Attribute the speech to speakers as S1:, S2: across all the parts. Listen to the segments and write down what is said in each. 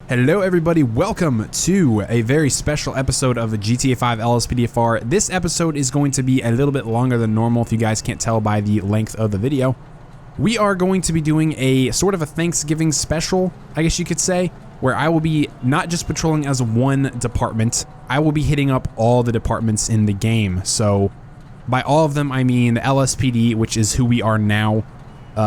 S1: Hello everybody, welcome to a very special episode of the GTA 5 LSPDFR. This episode is going to be a little bit longer than normal if you guys can't tell by the length of the video. We are going to be doing a sort of a Thanksgiving special, I guess you could say, where I will be not just patrolling as one department, I will be hitting up all the departments in the game. So by all of them, I mean the LSPD, which is who we are now,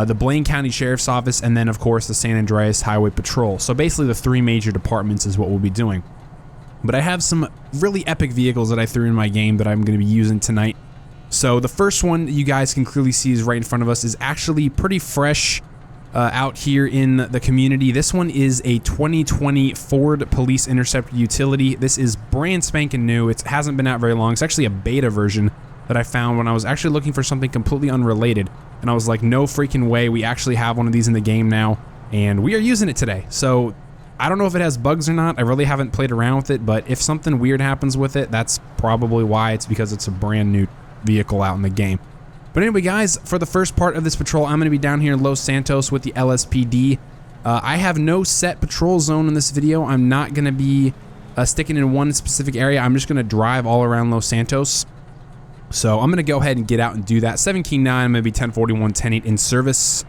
S1: the Blaine County Sheriff's Office, and then of course the San Andreas Highway Patrol. So basically the three major departments is what we'll be doing. But I have some really epic vehicles that I threw in my game that I'm going to be using tonight. So the first one that you guys can clearly see is right in front of us is actually pretty fresh out here in the community. This one is a 2020 Ford Police Interceptor Utility. This is brand spanking new. It hasn't been out very long. It's actually a beta version that I found when I was actually looking for something completely unrelated. And I was like, no freaking way, we actually have one of these in the game now, and we are using it today. So I don't know if it has bugs or not. I really haven't played around with it, but if something weird happens with it, that's probably why. It's because it's a brand new vehicle out in the game. But anyway, guys, for the first part of this patrol, I'm going to be down here in Los Santos with the LSPD. I have no set patrol zone in this video. I'm not going to be sticking in one specific area. I'm just going to drive all around Los Santos. So I'm going to go ahead and get out and do that. 17-9, I'm going to be 1041, 10-8 in service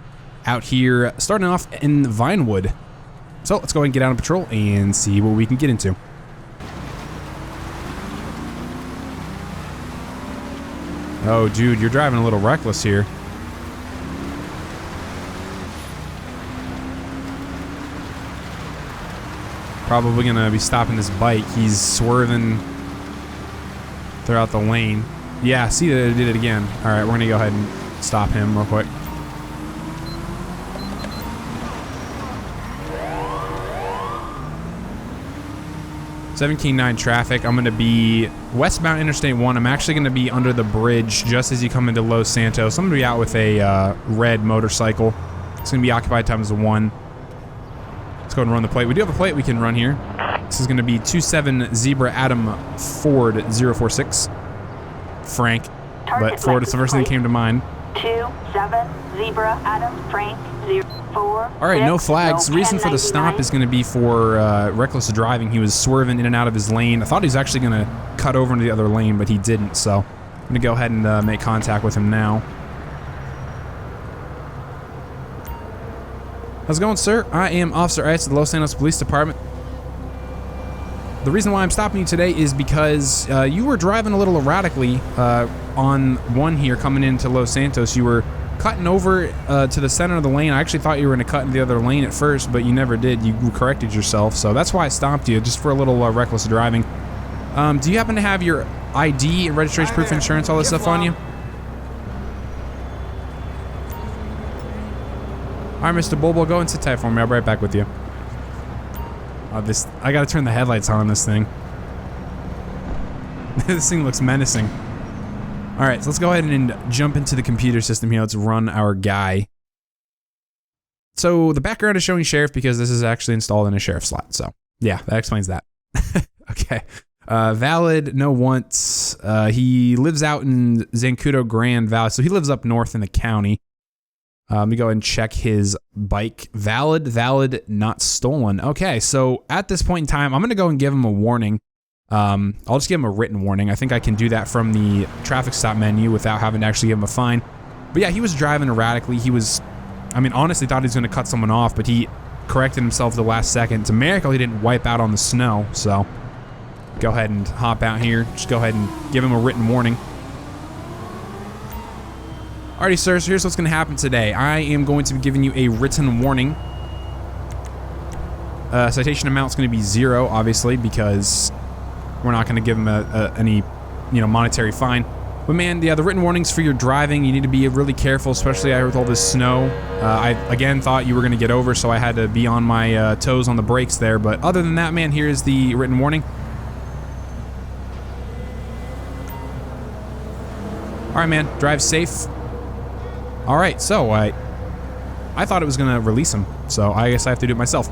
S1: out here, starting off in Vinewood. So let's go ahead and get out on patrol and see what we can get into. Oh, dude, you're driving a little reckless here. Probably going to be stopping this bike. He's swerving throughout the lane. Yeah, see that it did it again. All right, we're going to go ahead and stop him real quick. (17-9) traffic. I'm going to be westbound Interstate 1. I'm actually going to be under the bridge just as you come into Los Santos. I'm going to be out with a red motorcycle. It's going to be occupied times 1. Let's go ahead and run the plate. We do have a plate we can run here. This is going to be 27 Zebra Adam Ford 046. Frank, but Ford is the first thing that came to mind.
S2: 27 Zebra Adam Frank 04.
S1: All right, no flags. The reason for the stop is going to be for reckless driving. He was swerving in and out of his lane. I thought he was actually going to cut over into the other lane, but he didn't. So I'm going to go ahead and make contact with him now. How's it going, sir? I am Officer Ice of the Los Santos Police Department. The reason why I'm stopping you today is because you were driving a little erratically on 1 here coming into Los Santos. You were cutting over to the center of the lane. I actually thought you were going to cut into the other lane at first, but you never did. You corrected yourself, so that's why I stopped you, just for a little reckless driving. Do you happen to have your ID, registration proof, insurance, all this stuff on you? All right, Mr. Bobo, go and sit tight for me. I'll be right back with you. I gotta turn the headlights on this thing. This thing looks menacing. Alright, so let's go ahead and jump into the computer system here. Let's run our guy. So the background is showing Sheriff because this is actually installed in a Sheriff slot. So yeah, that explains that. Okay. Valid, no wants. He lives out in Zancudo Grand Valley. So he lives up north in the county. Let me go ahead and check his bike. Valid, not stolen. Okay, so at this point in time, I'm going to go and give him a warning. I'll just give him a written warning. I think I can do that from the traffic stop menu without having to actually give him a fine. But yeah, he was driving erratically. He was, I mean, honestly thought he was going to cut someone off, but he corrected himself at the last second. It's a miracle he didn't wipe out on the snow, so go ahead and hop out here. Just go ahead and give him a written warning. Alrighty, sir, so here's what's going to happen today. I am going to be giving you a written warning. Citation amount's going to be 0, obviously, because we're not going to give him any, monetary fine. But man, yeah, the written warnings for your driving, you need to be really careful, especially with all this snow. I, again, thought you were going to get over, so I had to be on my toes on the brakes there. But other than that, man, here's the written warning. Alright, man, drive safe. Alright, so I thought it was going to release him, so I guess I have to do it myself.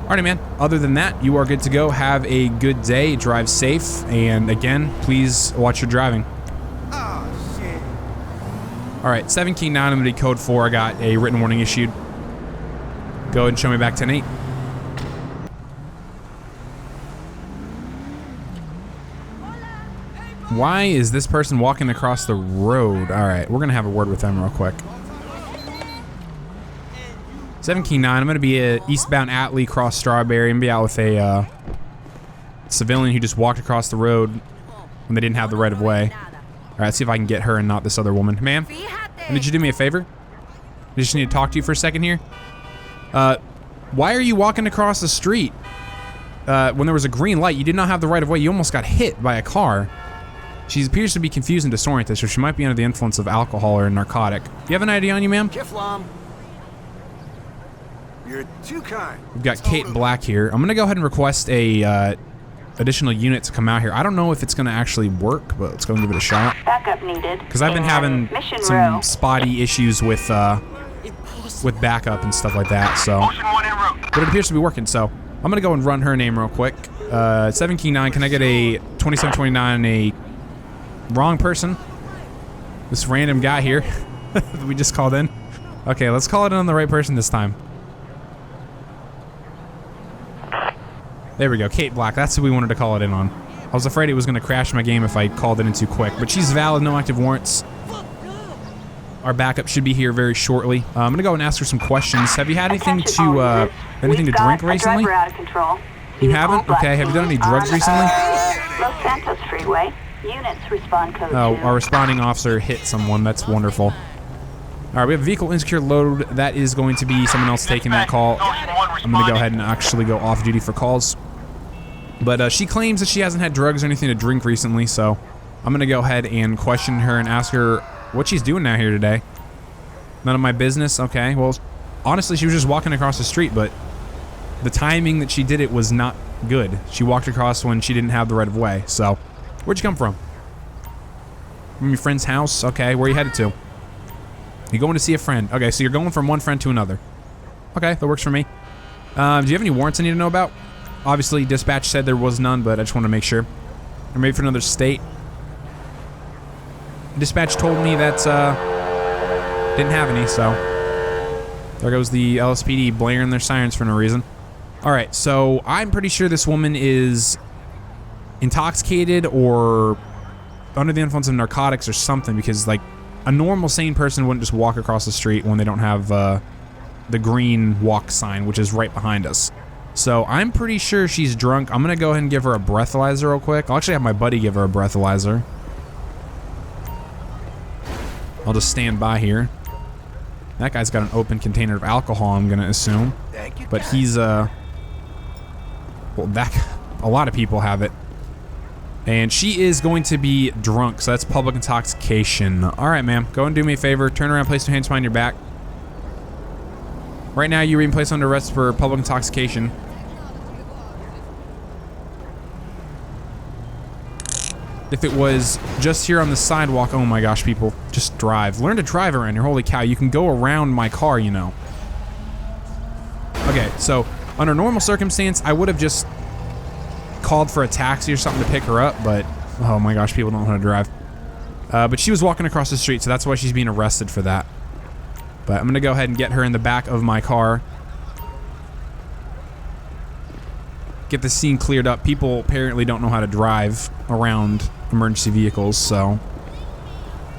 S1: Alrighty, man. Other than that, you are good to go. Have a good day. Drive safe. And again, please watch your driving. Oh, shit. Alright, 17-9, I'm going to be code 4. I got a written warning issued. Go ahead and show me back 10-8. Why is this person walking across the road? All right, we're gonna have a word with them real quick. 7 King 9, I'm gonna be at eastbound Atlee, cross Strawberry, and be out with a civilian who just walked across the road when they didn't have the right of way. All right, let's see if I can get her and not this other woman. Ma'am, did you do me a favor? I just need to talk to you for a second here. Why are you walking across the street? When there was a green light, you did not have the right of way. You almost got hit by a car. She appears to be confused and disoriented, so she might be under the influence of alcohol or a narcotic. Do you have an ID on you, ma'am?
S3: Kiflam. You're too kind.
S1: We've got Kate Black here. I'm gonna go ahead and request a additional unit to come out here. I don't know if it's gonna actually work, but let's go and give it a shot.
S2: Backup needed.
S1: Because I've been having some spotty issues with backup and stuff like that, so. But it appears to be working, so I'm gonna go and run her name real quick. 7 King 9, can I get a 2729, a wrong person? This random guy here that we just called in. Okay, let's call it on the right person this time. There we go, Kate Black, that's who we wanted to call it in on. I was afraid it was gonna crash my game if I called it in too quick, but she's valid, no active warrants. Our backup should be here very shortly. I'm gonna go and ask her some questions. Have you had anything to drink recently? You haven't? Okay, have you done any drugs recently?
S2: Los Santos Freeway. Units respond code.
S1: Oh, our responding officer hit someone, that's wonderful. Alright, we have a vehicle insecure load. That is going to be someone else taking that call. I'm gonna go ahead and actually go off duty for calls. But she claims that she hasn't had drugs or anything to drink recently, so I'm gonna go ahead and question her and ask her what she's doing out here today. None of my business? Okay, well, honestly, she was just walking across the street, but the timing that she did it was not good. She walked across when she didn't have the right of way, so. Where'd you come from? From your friend's house? Okay, where are you headed to? You're going to see a friend. Okay, so you're going from one friend to another. Okay, that works for me. Do you have any warrants I need to know about? Obviously, dispatch said there was none, but I just want to make sure. Or maybe for another state. Dispatch told me that, didn't have any, so. There goes the LSPD blaring their sirens for no reason. Alright, so I'm pretty sure this woman is intoxicated or under the influence of narcotics or something, because, like, a normal sane person wouldn't just walk across the street when they don't have, the green walk sign, which is right behind us. So I'm pretty sure she's drunk. I'm gonna go ahead and give her a breathalyzer real quick. I'll actually have my buddy give her a breathalyzer. I'll just stand by here. That guy's got an open container of alcohol, I'm gonna assume. But he's, well, a lot of people have it. And she is going to be drunk, so that's public intoxication. Alright, ma'am, go and do me a favor. Turn around, place your hands behind your back. Right now, you're being placed under arrest for public intoxication. If it was just here on the sidewalk, oh my gosh, people, just drive. Learn to drive around here, holy cow. You can go around my car, you know. Okay, so under normal circumstance, I would have just called for a taxi or something to pick her up, but oh my gosh, people don't know how to drive. But she was walking across the street, so that's why she's being arrested for that. But I'm gonna go ahead and get her in the back of my car. Get the scene cleared up. People apparently don't know how to drive around emergency vehicles, so.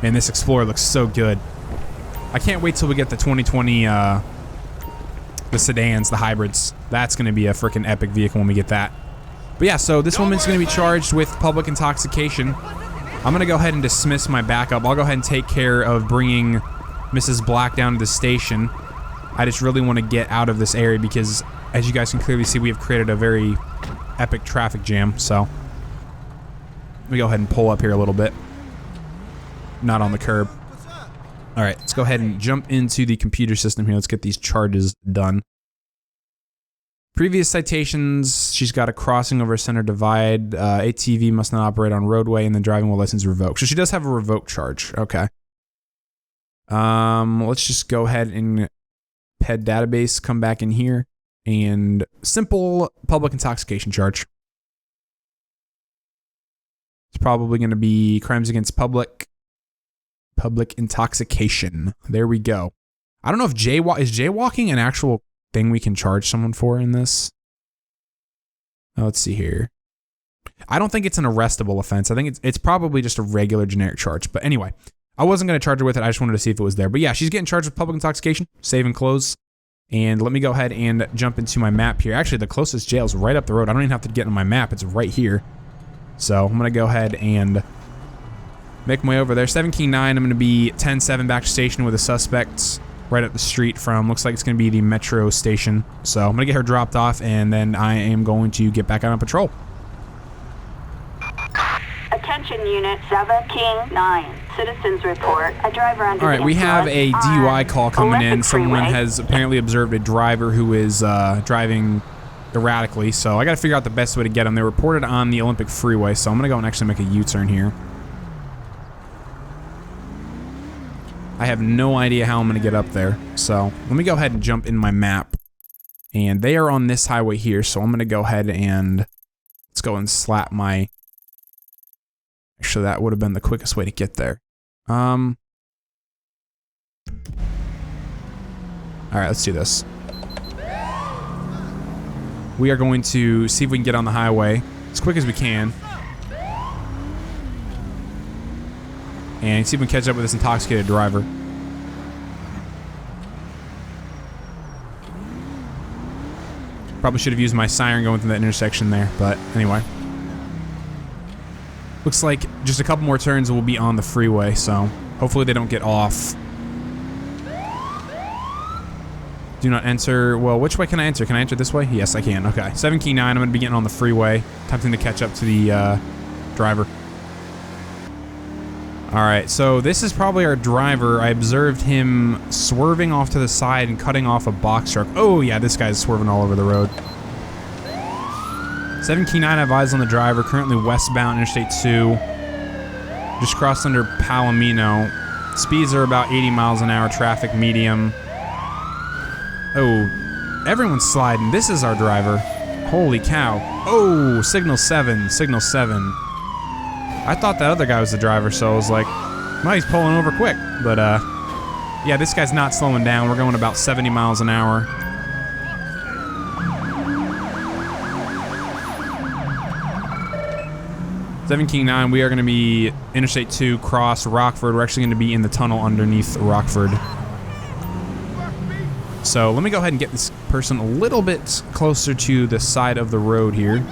S1: Man, this Explorer looks so good. I can't wait till we get the 2020, the sedans, the hybrids. That's gonna be a freaking epic vehicle when we get that. But yeah, so this woman's gonna be charged with public intoxication. I'm gonna go ahead and dismiss my backup. I'll go ahead and take care of bringing Mrs. Black down to the station. I just really want to get out of this area because, as you guys can clearly see, we have created a very epic traffic jam, so. Let me go ahead and pull up here a little bit. Not on the curb. Alright, let's go ahead and jump into the computer system here. Let's get these charges done. Previous citations, she's got a crossing over center divide, ATV must not operate on roadway, and then driving while license revoked. So she does have a revoked charge, okay. Let's just go ahead and PED database, come back in here, and simple public intoxication charge. It's probably going to be crimes against public intoxication. There we go. I don't know if is jaywalking an actual thing we can charge someone for in this? Oh, let's see here. I don't think it's an arrestable offense. I think it's probably just a regular generic charge. But anyway, I wasn't going to charge her with it. I just wanted to see if it was there. But yeah, she's getting charged with public intoxication, saving clothes. And let me go ahead and jump into my map here. Actually, the closest jail is right up the road. I don't even have to get on my map. It's right here. So I'm going to go ahead and make my way over there. 17-9, I'm going to be 10-7 back to station with a suspect right up the street from, looks like it's going to be the metro station. So I'm going to get her dropped off, and then I am going to get back out on patrol.
S2: Attention Unit 17-9. Citizens report a driver under.
S1: All right, we have a DUI call coming in. Someone has apparently observed a driver who is driving erratically. So I got to figure out the best way to get them. They reported on the Olympic Freeway, so I'm going to go and actually make a U-turn here. I have no idea how I'm going to get up there. So let me go ahead and jump in my map. And they are on this highway here, so I'm going to go ahead and let's go and slap my... Actually, that would have been the quickest way to get there. All right, let's do this. We are going to see if we can get on the highway as quick as we can. And see if we can catch up with this intoxicated driver. Probably should have used my siren going through that intersection there, but anyway. Looks like just a couple more turns and we'll be on the freeway, so hopefully they don't get off. Do not enter. Well, which way can I enter? Can I enter this way? Yes, I can. Okay. 17-9, I'm going to be getting on the freeway. Attempting to catch up to the driver. Alright, so this is probably our driver. I observed him swerving off to the side and cutting off a box truck. Oh, yeah, this guy's swerving all over the road. 17-9, I have eyes on the driver, currently westbound Interstate 2. Just crossed under Palomino. Speeds are about 80 miles an hour, traffic medium. Oh, everyone's sliding. This is our driver. Holy cow. Oh, signal 7, signal 7. I thought that other guy was the driver, so I was like, well, he's pulling over quick. But, yeah, this guy's not slowing down. We're going about 70 miles an hour. 17-9, we are going to be Interstate 2, cross Rockford. We're actually going to be in the tunnel underneath Rockford. So let me go ahead and get this person a little bit closer to the side of the road here,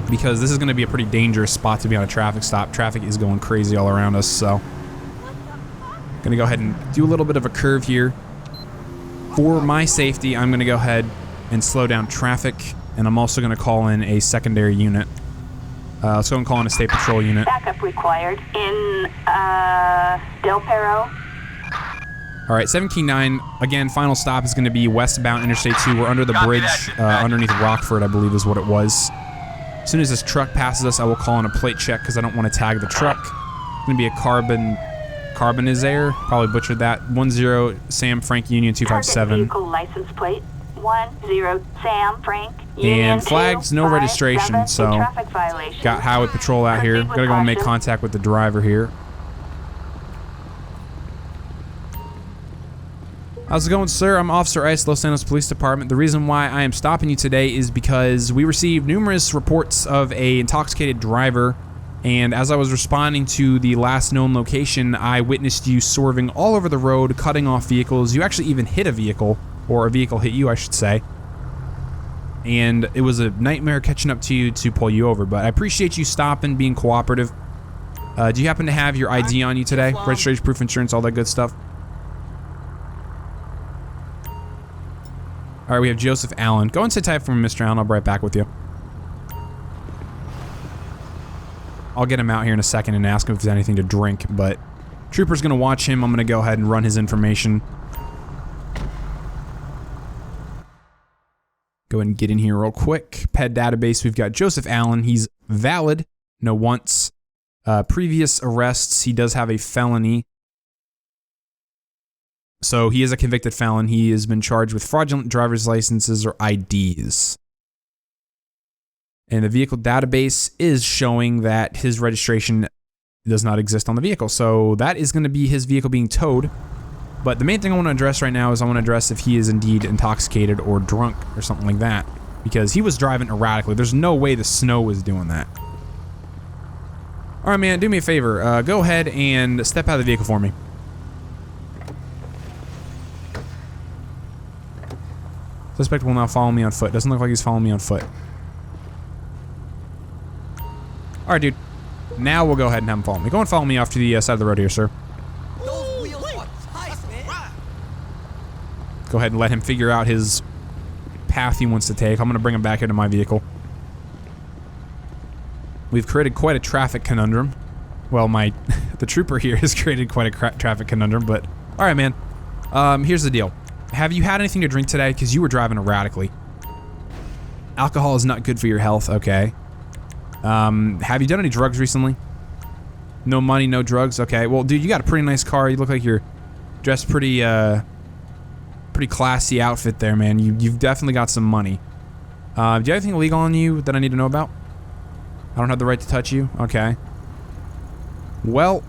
S1: because this is going to be a pretty dangerous spot to be on a traffic stop. Traffic is going crazy all around us, so going to go ahead and do a little bit of a curve here. For my safety, I'm going to go ahead and slow down traffic, and I'm also going to call in a secondary unit. Let's go and call in a state patrol unit.
S2: Backup required in Del Perro.
S1: All right, 17-9. Again, final stop is going to be westbound Interstate 2. We're under the bridge underneath Rockford, I believe is what it was. As soon as this truck passes us, I will call in a plate check because I don't want to tag the truck. It's going to be a Carbonizaire. Probably butchered that. 10 Sam Frank Union 257.
S2: Target vehicle license plate 10 Sam Frank.
S1: And flags, no registration, so got highway patrol out here. Gotta go and make contact with the driver here. How's it going, sir? I'm Officer Ice, Los Angeles Police Department. The reason why I am stopping you today is because we received numerous reports of an intoxicated driver, and as I was responding to the last known location, I witnessed you swerving all over the road, cutting off vehicles. You actually even hit a vehicle, or a vehicle hit you, I should say. And it was a nightmare catching up to you to pull you over, but I appreciate you stopping, being cooperative. Do you happen to have your ID on you today? Registration, proof, insurance, all that good stuff? All right, we have Joseph Allen. Go and sit tight for me, Mr. Allen. I'll be right back with you. I'll get him out here in a second and ask him if there's anything to drink, but Trooper's going to watch him. I'm going to go ahead and run his information. Go ahead and get in here real quick. PED database, we've got Joseph Allen. He's valid, no once. Previous arrests, he does have a felony. So he is a convicted felon. He has been charged with fraudulent driver's licenses or IDs. And the vehicle database is showing that his registration does not exist on the vehicle. So that is going to be his vehicle being towed. But the main thing I want to address right now is I want to address if he is indeed intoxicated or drunk or something like that. because he was driving erratically. There's no way the snow was doing that. All right, man, do me a favor. Go ahead and step out of the vehicle for me. Suspect will now follow me on foot. Doesn't look like he's following me on foot. All right, dude. Now we'll go ahead and have him follow me. Go and follow me off to the side of the road here, sir. Go ahead and let him figure out his path he wants to take. I'm going to bring him back into my vehicle. We've created quite a traffic conundrum. Well, the trooper here has created quite a traffic conundrum, but... All right, man. Here's the deal. Have you had anything to drink today? Because you were driving erratically. Alcohol is not good for your health. Okay. Have you done any drugs recently? No money, no drugs? Okay. Well, dude, you got a pretty nice car. You look like you're dressed pretty classy outfit there, man. You've definitely got some money. Do you have anything illegal on you that I need to know about? I don't have the right to touch you? Okay. Well,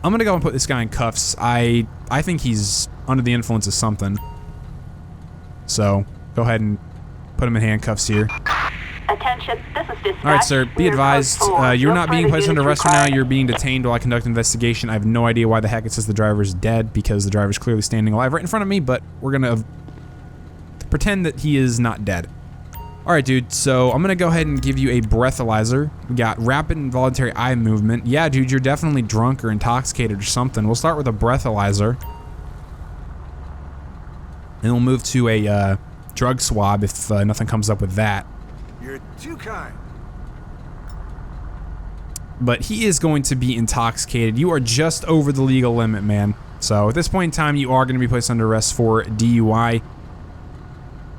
S1: I'm gonna go and put this guy in cuffs. I think he's under the influence of something. So, go ahead and put him in handcuffs here.
S2: Attention, this is dispatch.
S1: Alright, sir, be advised, you're not being placed under arrest right now. You're being detained while I conduct an investigation. I have no idea why the heck it says the driver's dead, because the driver's clearly standing alive right in front of me, but we're gonna pretend that he is not dead. Alright, dude, so I'm gonna go ahead and give you a breathalyzer. We got rapid involuntary eye movement. Yeah, dude, you're definitely drunk or intoxicated or something. We'll start with a breathalyzer. And we'll move to a drug swab if nothing comes up with that.
S3: You're too kind.
S1: But he is going to be intoxicated. You are just over the legal limit, man. So at this point in time, you are going to be placed under arrest for DUI.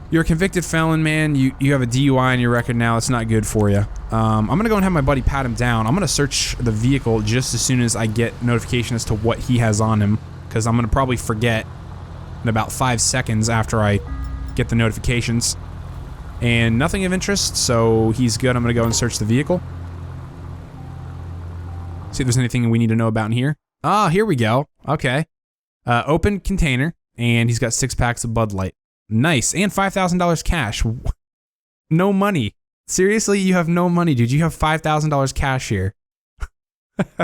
S1: You're a convicted felon, man. You have a DUI on your record now. It's not good for you. I'm going to go and have my buddy pat him down. I'm going to search the vehicle just as soon as I get notification as to what he has on him, because I'm going to probably forget in about 5 seconds after I get the notifications. And nothing of interest, so he's good. I'm going to go and search the vehicle. See if there's anything we need to know about in here. Ah, here we go. Okay. Open container, and he's got 6 packs of Bud Light. Nice. And $5,000 cash. No money. Seriously, you have no money, dude. You have $5,000 cash here.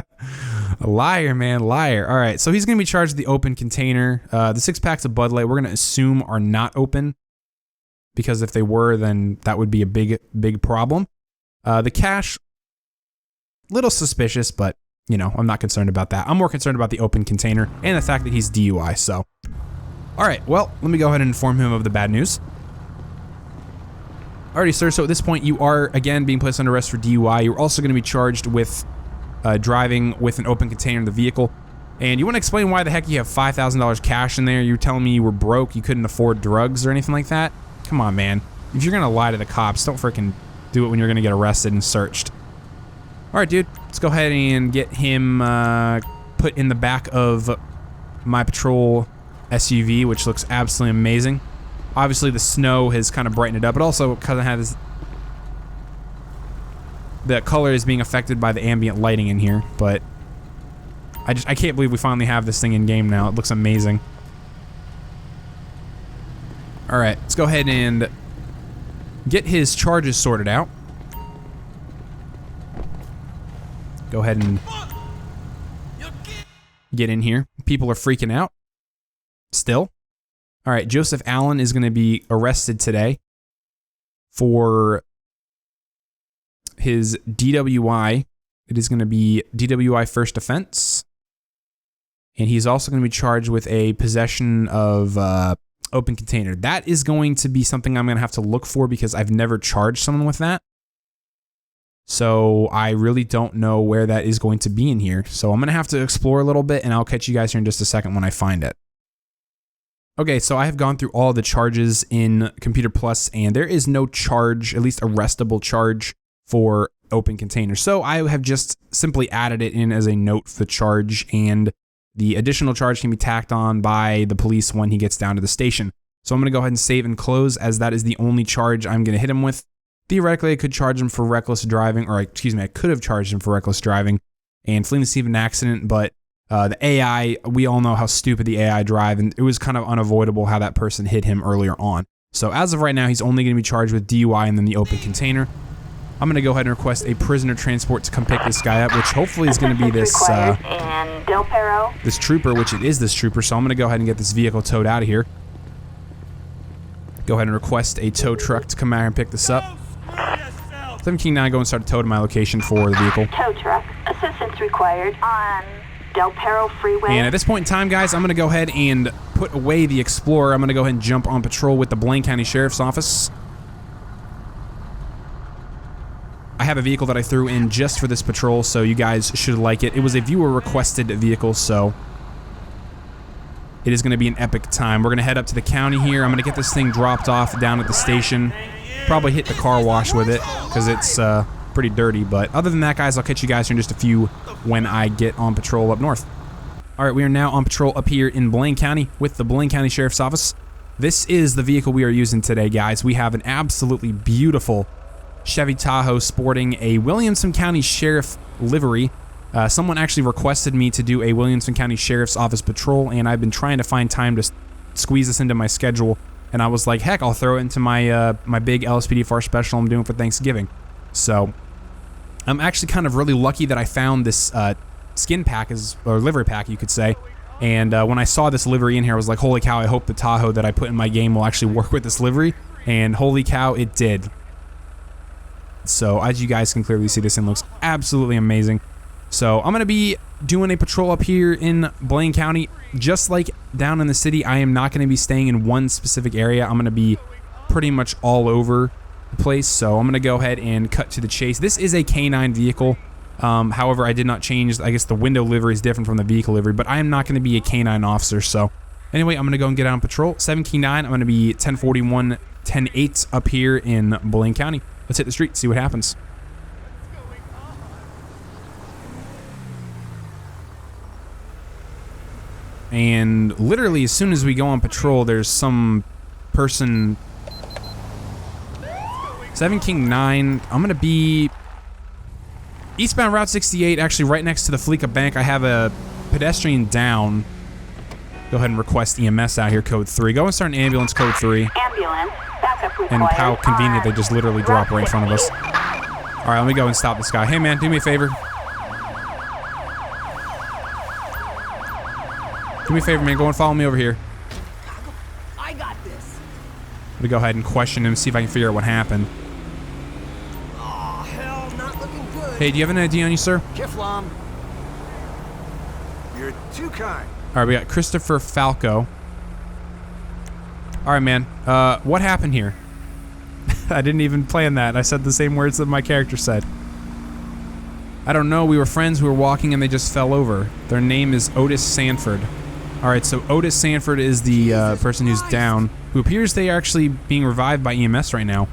S1: A liar, man. Liar. All right, so he's going to be charged with the open container. The 6 packs of Bud Light, we're going to assume are not open, because if they were, then that would be a big problem. The cash, little suspicious, but, you know, I'm not concerned about that. I'm more concerned about the open container and the fact that he's DUI, so. All right, well, let me go ahead and inform him of the bad news. Alrighty, sir, so at this point, you are, again, being placed under arrest for DUI. You're also going to be charged with driving with an open container in the vehicle. And you want to explain why the heck you have $5,000 cash in there? You're telling me you were broke, you couldn't afford drugs or anything like that? Come on, man. If you're going to lie to the cops, don't freaking do it when you're going to get arrested and searched. Alright, dude. Let's go ahead and get him put in the back of my patrol SUV, which looks absolutely amazing. Obviously, the snow has kind of brightened it up, but also kind of has... The color is being affected by the ambient lighting in here, but... I can't believe we finally have this thing in game now. It looks amazing. Alright, let's go ahead and get his charges sorted out. Go ahead and get in here. People are freaking out. Still. Alright, Joseph Allen is going to be arrested today for his DWI. It is going to be DWI first offense. And he's also going to be charged with a possession of open container. That is going to be something I'm going to have to look for because I've never charged someone with that. So I really don't know where that is going to be in here. So I'm going to have to explore a little bit, and I'll catch you guys here in just a second when I find it. Okay, so I have gone through all the charges in Computer Plus, and there is no charge, at least arrestable charge, for open container. So I have just simply added it in as a note for the charge, and the additional charge can be tacked on by the police when he gets down to the station. So I'm going to go ahead and save and close, as that is the only charge I'm going to hit him with. Theoretically, I could charge him for reckless driving, or excuse me, I could have charged him for reckless driving and fleeing the scene of an accident, but the AI, we all know how stupid the AI drive, and it was kind of unavoidable how that person hit him earlier on. So as of right now, he's only going to be charged with DUI and then the open container. I'm going to go ahead and request a prisoner transport to come pick this guy up, which hopefully is going to be this this trooper, which it is this trooper. So I'm going to go ahead and get this vehicle towed out of here. Go ahead and request a tow truck to come out here and pick this up. 17-9, go and start a tow to my location for the vehicle.
S2: Tow truck. Assistance required on Del Perro Freeway.
S1: And at this point in time, guys, I'm going to go ahead and put away the Explorer. I'm going to go ahead and jump on patrol with the Blaine County Sheriff's Office. I have a vehicle that I threw in just for this patrol, so you guys should like it. It was a viewer-requested vehicle, so it is going to be an epic time. We're going to head up to the county here. I'm going to get this thing dropped off down at the station. Probably hit the car wash with it, because it's pretty dirty. But other than that, guys, I'll catch you guys here in just a few when I get on patrol up north. All right, we are now on patrol up here in Blaine County with the Blaine County Sheriff's Office. This is the vehicle we are using today, guys. We have an absolutely beautiful Chevy Tahoe sporting a Williamson County Sheriff livery. Someone actually requested me to do a Williamson County Sheriff's Office patrol, and I've been trying to find time to squeeze this into my schedule. And I was like, heck, I'll throw it into my my big LSPDFR special I'm doing for Thanksgiving. So I'm actually kind of really lucky that I found this skin pack, or livery pack, you could say. And when I saw this livery in here, I was like, holy cow, I hope the Tahoe that I put in my game will actually work with this livery. And holy cow, it did. So as you guys can clearly see, this thing looks absolutely amazing. So I'm going to be doing a patrol up here in Blaine County. Just like down in the city, I am not going to be staying in one specific area. I'm going to be pretty much all over the place. So I'm going to go ahead and cut to the chase. This is a K9 vehicle. However, I did not change. I guess the window livery is different from the vehicle livery, but I am not going to be a K9 officer. So anyway, I'm going to go and get out on patrol. 17-9, I'm going to be 1041, 10-8 up here in Blaine County. Let's hit the street, see what happens. And literally, as soon as we go on patrol, there's some person. 7-9, I'm going to be eastbound Route 68, actually right next to the Fleeca Bank. I have a pedestrian down. Go ahead and request EMS out here, code 3. Go and start an ambulance, code 3.
S2: Ambulance. Backup required.
S1: And how convenient they just literally drop right in front of us. All right, let me go and stop this guy. Hey, man, do me a favor. Do me a favor, man. Go and follow me over here.
S3: I got this.
S1: Let me go ahead and question him, see if I can figure out what happened.
S3: Oh, hell, not looking good.
S1: Hey, do you have an ID on you, sir?
S3: Kiflam. You're too kind.
S1: All right, we got Christopher Falco. All right, man. What happened here? I didn't even plan that. I said the same words that my character said. I don't know. We were friends. We were walking, and they just fell over. Their name is Otis Sanford. All right, so Otis Sanford is the person who's down, who appears they are actually being revived by EMS right now.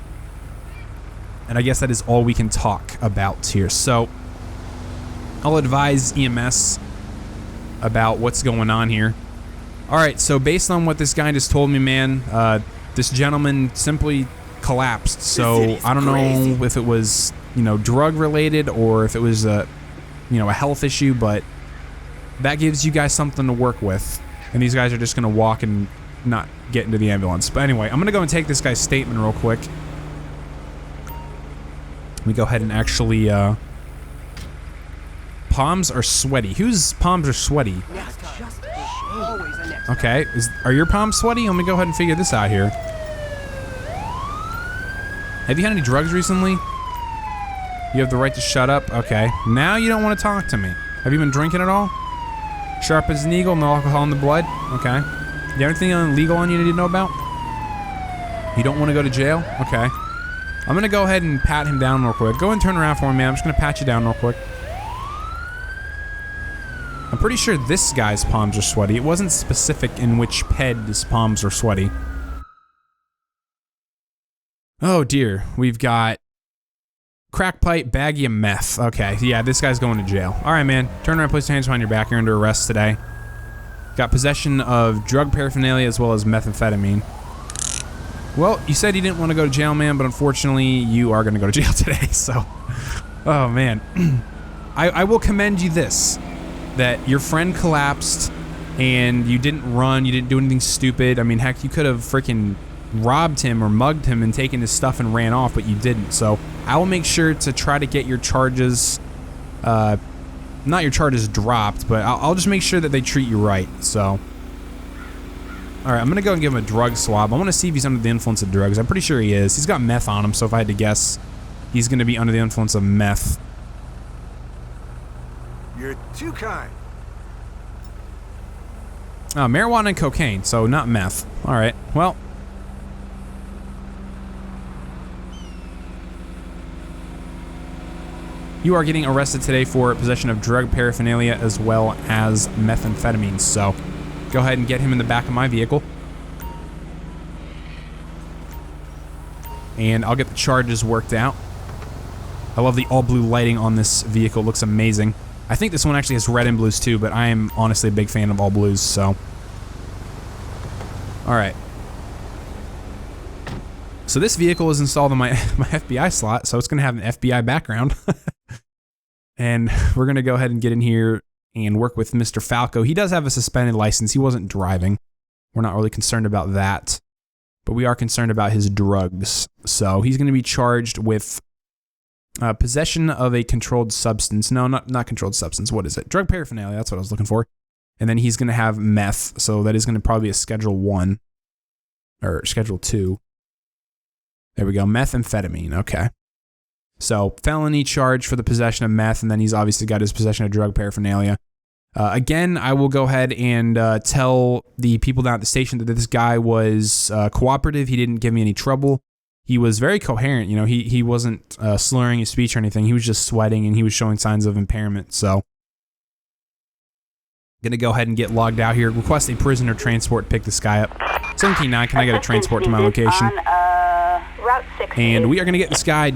S1: And I guess that is all we can talk about here. So I'll advise EMS about what's going on here. All right, so based on what this guy just told me, man, this gentleman simply collapsed. So I don't know if it was, you know, drug related or if it was a, you know, a health issue, but that gives you guys something to work with. And these guys are just going to walk and not get into the ambulance. But anyway, I'm going to go and take this guy's statement real quick. Let me go ahead and actually, palms are sweaty. Whose palms are sweaty? Okay, are your palms sweaty? Let me go ahead and figure this out here. Have you had any drugs recently? You have the right to shut up? Okay. Now you don't want to talk to me. Have you been drinking at all? Sharp as an eagle, no alcohol in the blood? Okay. Do you have anything illegal on you need to know about? You don't want to go to jail? Okay. I'm going to go ahead and pat him down real quick. Go and turn around for me, man. I'm just going to pat you down real quick. I'm pretty sure this guy's palms are sweaty. It wasn't specific in which ped's palms are sweaty. Oh dear, we've got crack pipe, baggie of meth. Okay, yeah, this guy's going to jail. All right, man, turn around, place your hands behind your back. You're under arrest today. Got possession of drug paraphernalia as well as methamphetamine. Well, you said you didn't want to go to jail, man, but unfortunately, you are going to go to jail today, so. Oh, man. I will commend you this. That your friend collapsed and you didn't run, you didn't do anything stupid. I mean, heck, you could have freaking robbed him or mugged him and taken his stuff and ran off, but you didn't. So I will make sure to try to get your charges, not your charges dropped, but I'll just make sure that they treat you right. So, all right, I'm gonna go and give him a drug swab. I want to see if he's under the influence of drugs. I'm pretty sure he is. He's got meth on him, so if I had to guess, he's gonna be under the influence of meth.
S3: You're too kind.
S1: Marijuana and cocaine, so not meth. All right, well. You are getting arrested today for possession of drug paraphernalia as well as methamphetamines. So go ahead and get him in the back of my vehicle. And I'll get the charges worked out. I love the all blue lighting on this vehicle. It looks amazing. I think this one actually has red and blues too, but I am honestly a big fan of all blues, so. All right. So this vehicle is installed on my FBI slot, so it's gonna have an FBI background. And we're gonna go ahead and get in here and work with Mr. Falco. He does have a suspended license. He wasn't driving. We're not really concerned about that, but we are concerned about his drugs. So he's gonna be charged with possession of a controlled substance. No, not controlled substance. What is it? Drug paraphernalia. That's what I was looking for. And then he's gonna have meth. So that is gonna probably be a Schedule 1 or Schedule 2. There we go. Methamphetamine. Okay. So felony charge for the possession of meth, and then he's obviously got his possession of drug paraphernalia. Again, I will go ahead and tell the people down at the station that this guy was cooperative. He didn't give me any trouble. He was very coherent. You know, he wasn't slurring his speech or anything. He was just sweating, and he was showing signs of impairment. So, gonna go ahead and get logged out here. Request a prisoner transport. Pick this guy up. 17-9. Can I get a transport to my location?
S2: On, Route 60.
S1: And we are gonna get this guy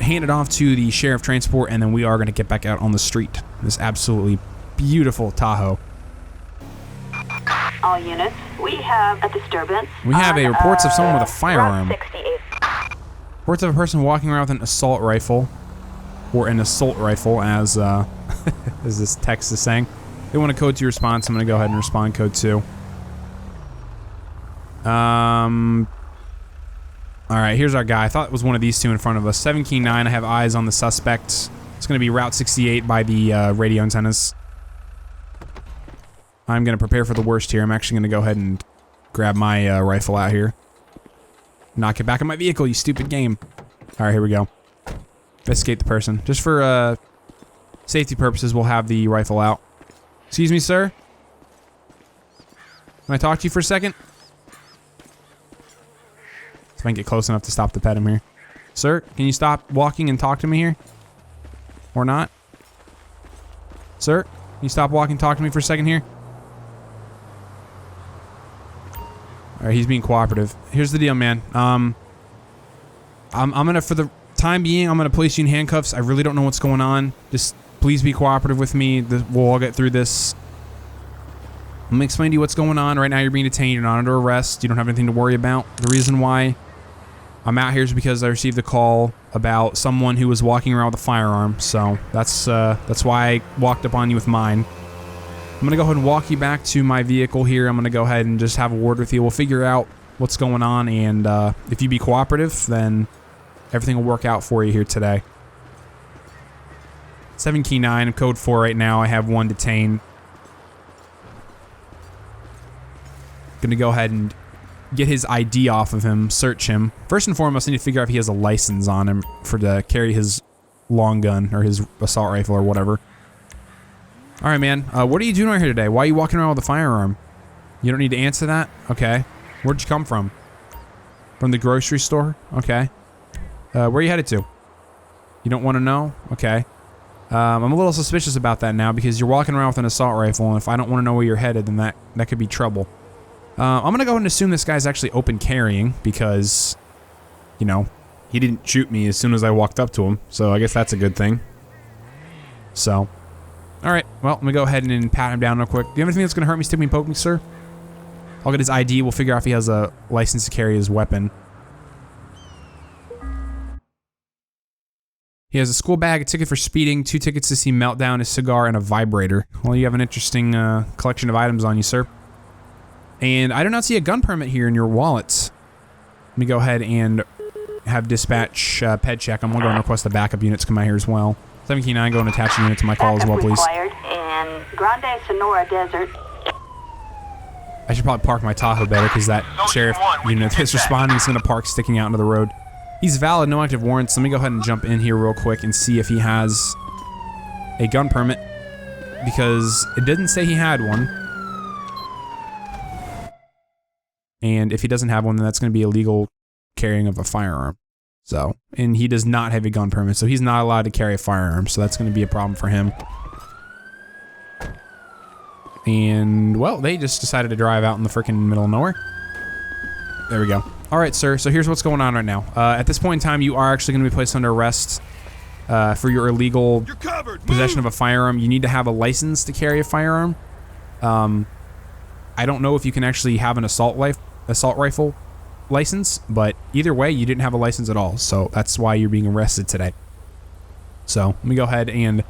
S1: handed off to the sheriff transport, and then we are going to get back out on the street. This absolutely beautiful Tahoe.
S2: All units, we have a disturbance.
S1: We have a reports of someone with a firearm.
S2: Route 68.
S1: Reports of a person walking around with an assault rifle, or an assault rifle, as as this text is saying. They want a code 2 response. I'm going to go ahead and respond code 2. All right, here's our guy. I thought it was one of these two in front of us. 7 Key 9, I have eyes on the suspect. It's going to be Route 68 by the radio antennas. I'm going to prepare for the worst here. I'm actually going to go ahead and grab my rifle out here. Knock it back in my vehicle, you stupid game. All right, here we go. Investigate the person. Just for safety purposes, we'll have the rifle out. Excuse me, sir? Can I talk to you for a second? If I can get close enough to stop the pet him here. Sir, can you stop walking and talk to me here? Or not? Sir, can you stop walking and talk to me for a second here? Alright, he's being cooperative. Here's the deal, man. I'm gonna, for the time being, I'm gonna place you in handcuffs. I really don't know what's going on. Just please be cooperative with me. We'll all get through this. I'm gonna explain to you what's going on. Right now you're being detained. You're not under arrest. You don't have anything to worry about. The reason why I'm out here is because I received a call about someone who was walking around with a firearm. So that's why I walked up on you with mine. I'm gonna go ahead and walk you back to my vehicle here. I'm gonna go ahead and just have a word with you. We'll figure out what's going on, and if you be cooperative, then everything will work out for you here today. 7 Key 9, I'm code 4 right now. I have one detained. Gonna go ahead and get his ID off of him, search him. First and foremost, I need to figure out if he has a license on him to carry his long gun or his assault rifle or whatever. All right, man. What are you doing right here today? Why are you walking around with a firearm? You don't need to answer that? Okay. Where'd you come from? From the grocery store? Okay. Where are you headed to? You don't want to know? Okay. I'm a little suspicious about that now because you're walking around with an assault rifle, and if I don't want to know where you're headed, then that could be trouble. I'm going to go ahead and assume this guy's actually open carrying because, you know, he didn't shoot me as soon as I walked up to him, so I guess that's a good thing. So, all right, well, I'm going to go ahead and pat him down real quick. Do you have anything that's going to hurt me, stick me, poke me, sir? I'll get his ID. We'll figure out if he has a license to carry his weapon. He has a school bag, a ticket for speeding, 2 tickets to see Meltdown, a cigar, and a vibrator. Well, you have an interesting collection of items on you, sir. And I do not see a gun permit here in your wallet. Let me go ahead and have dispatch ped check. I'm going to go and request the backup units come out here as well. 17-9, go and attach a unit to my call as well, please.
S2: Required in Grande Sonora Desert.
S1: I should probably park my Tahoe better because that sheriff unit that's responding is going to park sticking out into the road. He's valid, no active warrants. Let me go ahead and jump in here real quick and see if he has a gun permit, because it didn't say he had one. And if he doesn't have one, then that's going to be illegal carrying of a firearm. So, and he does not have a gun permit, so he's not allowed to carry a firearm, so that's going to be a problem for him. And, well, they just decided to drive out in the freaking middle of nowhere. There we go. All right, sir, so here's what's going on right now. At this point in time, you are actually going to be placed under arrest for your illegal possession of a firearm. You need to have a license to carry a firearm. I don't know if you can actually have an assault rifle license, but either way, you didn't have a license at all, so that's why you're being arrested today. So let me go ahead and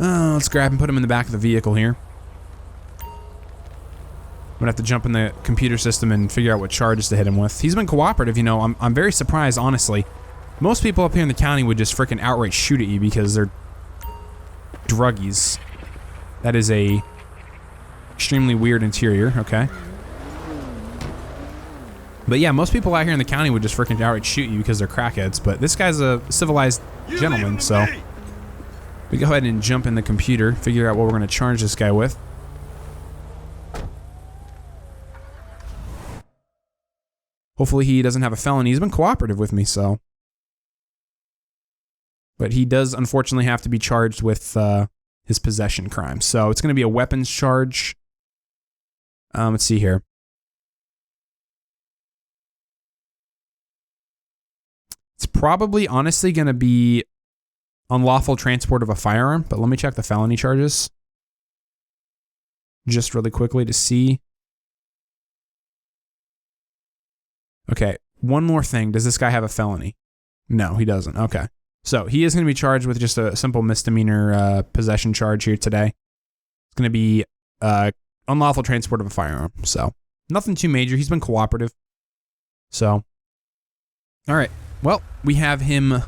S1: let's grab and put him in the back of the vehicle here. I'm gonna have to jump in the computer system and figure out what charges to hit him with. He's been cooperative, you know. I'm very surprised, honestly. Most people up here in the county would just freaking outright shoot at you because they're druggies. That is a extremely weird interior, okay. But yeah, most people out here in the county would just freaking outright shoot you because they're crackheads, but this guy's a civilized gentleman, so we go ahead and jump in the computer, figure out what we're going to charge this guy with. Hopefully he doesn't have a felony. He's been cooperative with me, so. But he does unfortunately have to be charged with his possession crime. So it's going to be a weapons charge. Let's see here. It's probably honestly going to be unlawful transport of a firearm, but let me check the felony charges just really quickly to see. Okay, one more thing. Does this guy have a felony? No, he doesn't. Okay. So he is going to be charged with just a simple misdemeanor possession charge here today. It's going to be unlawful transport of a firearm. So nothing too major. He's been cooperative. So, all right. Well, we have him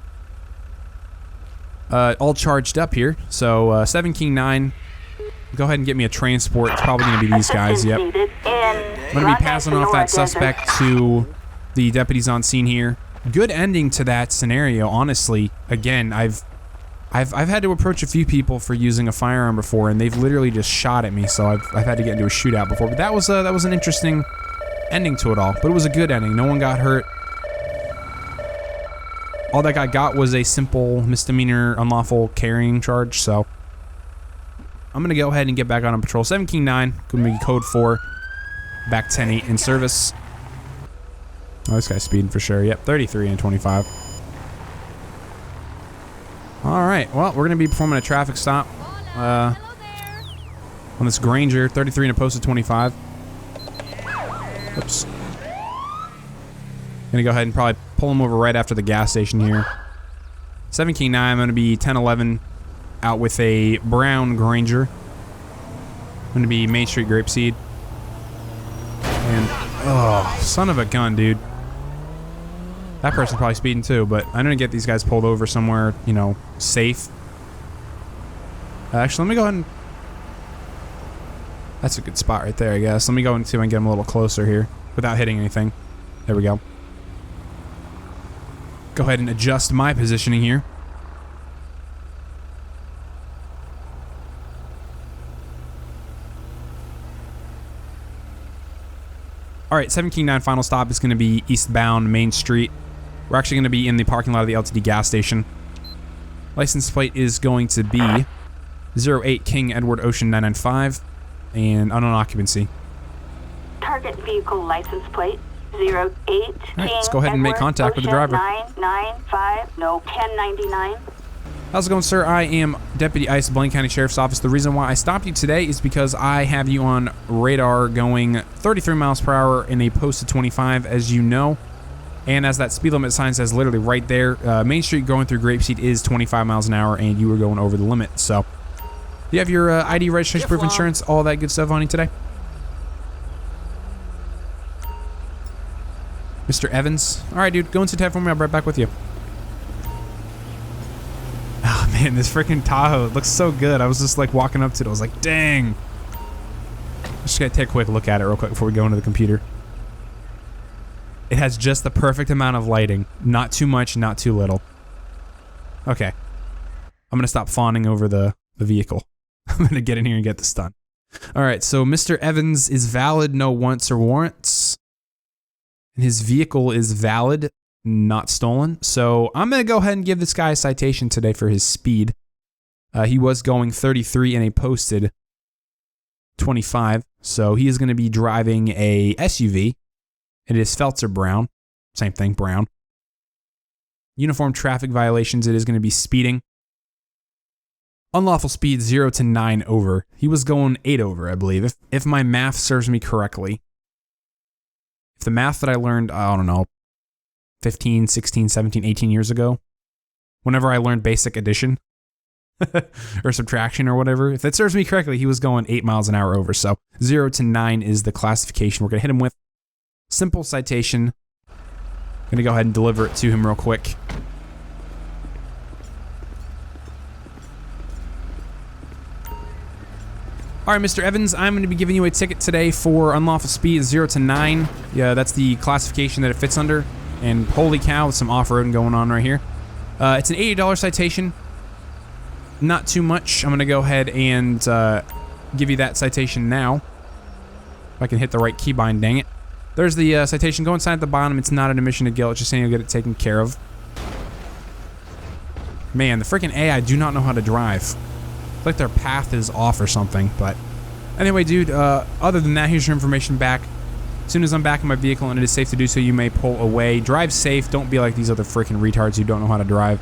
S1: all charged up here. So 7 King 9, go ahead and get me a transport. It's probably going to be these guys. Yep. I'm going to be passing off that suspect to the deputies on scene here. Good ending to that scenario, honestly. Again, I've had to approach a few people for using a firearm before, and they've literally just shot at me. So I've had to get into a shootout before. But that was an interesting ending to it all. But it was a good ending. No one got hurt. All that guy got was a simple misdemeanor unlawful carrying charge. So I'm gonna go ahead and get back on patrol. 7 King 9, gonna be code 4, back 10-8 in service. Oh, this guy's speeding for sure. Yep, 33 and 25. All right, well, we're gonna be performing a traffic stop on this Granger, 33 and a posted 25. Oops. Gonna go ahead and probably pull him over right after the gas station here. 7 King 9, I'm gonna be 10-11 out with a brown Granger. I'm gonna be Main Street Grapeseed. And, oh, son of a gun, dude. That person's probably speeding too, but I'm gonna get these guys pulled over somewhere, you know, safe. Actually, let me go ahead and... That's a good spot right there, I guess. Let me go and see if I can get them a little closer here without hitting anything. There we go. Go ahead and adjust my positioning here. All right, 7 King 9 final stop is going to be eastbound Main Street. We're actually going to be in the parking lot of the LTD gas station. License plate is going to be 08 King Edward Ocean 995 and unknown occupancy.
S2: Target vehicle license plate 08
S1: All right, let's go ahead and make contact with the driver.
S2: 995, no 1099.
S1: How's it going, sir? I am Deputy Ice, Blaine County Sheriff's Office. The reason why I stopped you today is because I have you on radar going 33 miles per hour in a posted 25, as you know. And as that speed limit sign says literally right there, Main Street going through Grapeseed is 25 miles an hour, and you were going over the limit. So, you have your ID, registration, proof, insurance, all that good stuff on you today? Mr. Evans. All right, dude, go into tab for me. I'll be right back with you. Oh, man, this freaking Tahoe looks so good. I was just like walking up to it. I was like, dang. Just gotta take a quick look at it real quick before we go into the computer. It has just the perfect amount of lighting. Not too much, not too little. Okay. I'm gonna stop fawning over the vehicle. I'm gonna get in here and get this done. All right, so Mr. Evans is valid, no wants or warrants. And his vehicle is valid, not stolen. So I'm gonna go ahead and give this guy a citation today for his speed. He was going 33 in a posted 25. So he is gonna be driving a SUV. It is Feltzer brown. Same thing, brown. Uniform traffic violations, it is gonna be speeding. Unlawful speed 0 to 9 over. He was going 8 over, I believe, if my math serves me correctly. If the math that I learned, I don't know, 15, 16, 17, 18 years ago, whenever I learned basic addition or subtraction or whatever, if that serves me correctly, he was going 8 miles an hour over. So 0 to 9 is the classification we're going to hit him with. Simple citation. I'm going to go ahead and deliver it to him real quick. All right, Mr. Evans, I'm going to be giving you a ticket today for unlawful speed 0 to 9. Yeah, that's the classification that it fits under. And holy cow, with some off-roading going on right here. It's an $80 citation. Not too much. I'm going to go ahead and give you that citation now. If I can hit the right keybind, dang it. There's the citation. Go inside at the bottom. It's not an admission to guilt. It's just saying you'll get it taken care of. Man, the freaking AI do not know how to drive. Like their path is off or something, but anyway, dude, other than that, here's your information back. As soon as I'm back in my vehicle and it is safe to do so, you may pull away. Drive safe. Don't be like these other freaking retards who don't know how to drive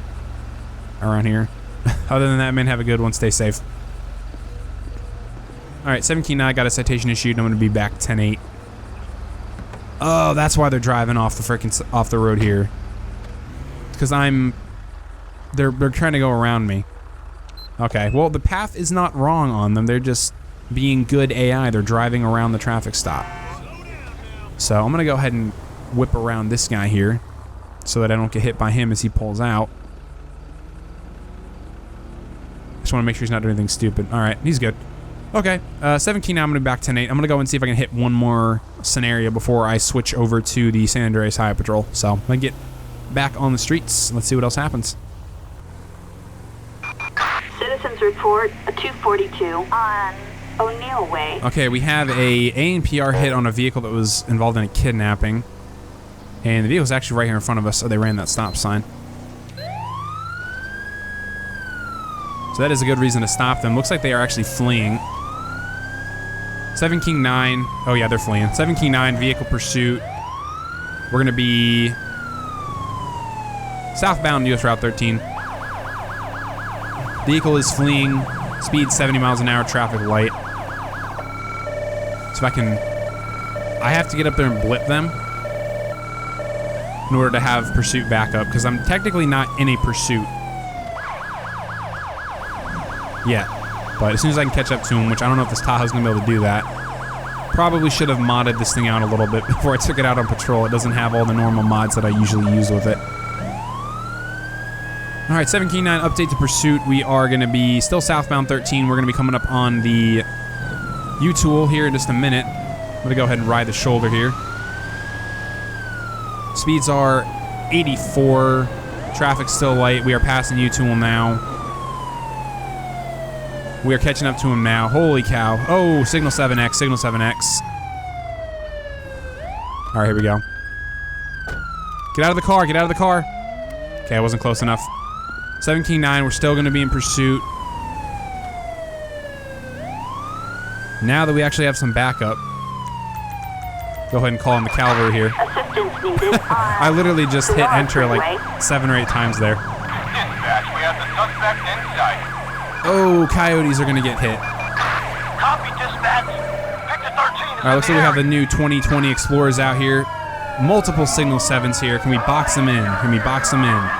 S1: around here. Other than that, man, have a good one. Stay safe. All right, 17-9, got a citation issued. I'm going to be back 10-8. Oh, that's why they're driving off the freaking off the road here. Because they're trying to go around me. Okay, well, the path is not wrong on them. They're just being good AI. They're driving around the traffic stop. So I'm going to go ahead and whip around this guy here so that I don't get hit by him as he pulls out. Just want to make sure he's not doing anything stupid. All right, he's good. Okay, 17 now, I'm going to be back 10-8. I'm going to go and see if I can hit one more scenario before I switch over to the San Andreas Highway Patrol. So I'm going to get back on the streets. Let's see what else happens.
S2: Citizens report a 242 on O'Neill Way.
S1: Okay, we have a ANPR hit on a vehicle that was involved in a kidnapping. And the vehicle's actually right here in front of us, so they ran that stop sign. So that is a good reason to stop them. Looks like they are actually fleeing. 7 King 9. Oh yeah, they're fleeing. 7 King 9, vehicle pursuit. We're gonna be southbound US Route 13. Vehicle is fleeing. Speed 70 miles an hour, traffic light. So if I can... I have to get up there and blip them in order to have pursuit backup, because I'm technically not in a pursuit yet. But as soon as I can catch up to him, which I don't know if this Tahoe's going to be able to do that. Probably should have modded this thing out a little bit before I took it out on patrol. It doesn't have all the normal mods that I usually use with it. Alright, 7 King 9, update to pursuit. We are going to be still southbound 13. We're going to be coming up on the U-Tool here in just a minute. I'm going to go ahead and ride the shoulder here. Speeds are 84. Traffic's still light. We are passing U-Tool now. We are catching up to him now. Holy cow. Oh, signal 7X, signal 7X. Alright, here we go. Get out of the car, get out of the car. Okay, I wasn't close enough. 7 King 9, we're still going to be in pursuit. Now that we actually have some backup, go ahead and call in the cavalry here.
S2: Assistance needed.
S1: I literally just hit enter like 7 or 8 times there.
S4: Dispatch, we have the suspect inside.
S1: Oh, coyotes are going to get hit.
S4: Copy, dispatch. Victor 13 is
S1: Alright, looks like we have the new 2020 Explorers out here. Multiple signal 7s here. Can we box them in? Can we box them in?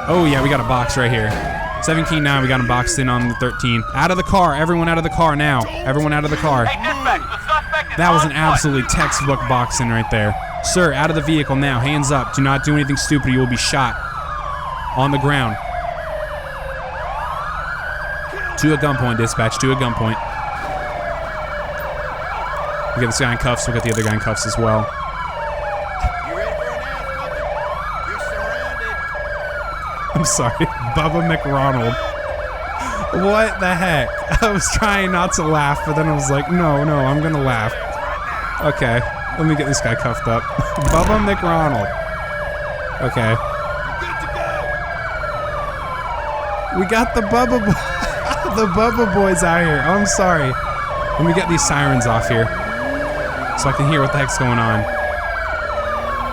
S1: Oh yeah, we got a box right here. 7 King 9, we got him boxed in on the 13. Out of the car. Everyone out of the car now. Everyone out of the car.
S4: Hey, dispatch, the suspect
S1: That was an absolutely textbook boxing right there. Sir, out of the vehicle now. Hands up. Do not do anything stupid. You will be shot. On the ground. To a gunpoint, dispatch. To a gunpoint. We got this guy in cuffs. We got the other guy in cuffs as well.
S3: You ready for an ass whooping? You're surrounded.
S1: I'm sorry. Bubba McRonald. What the heck? I was trying not to laugh, but then I was like, no, I'm gonna laugh. Okay, let me get this guy cuffed up. Bubba McRonald. Okay.
S3: Good to go.
S1: We got the the Bubba boys out here. Oh, I'm sorry. Let me get these sirens off here so I can hear what the heck's going on.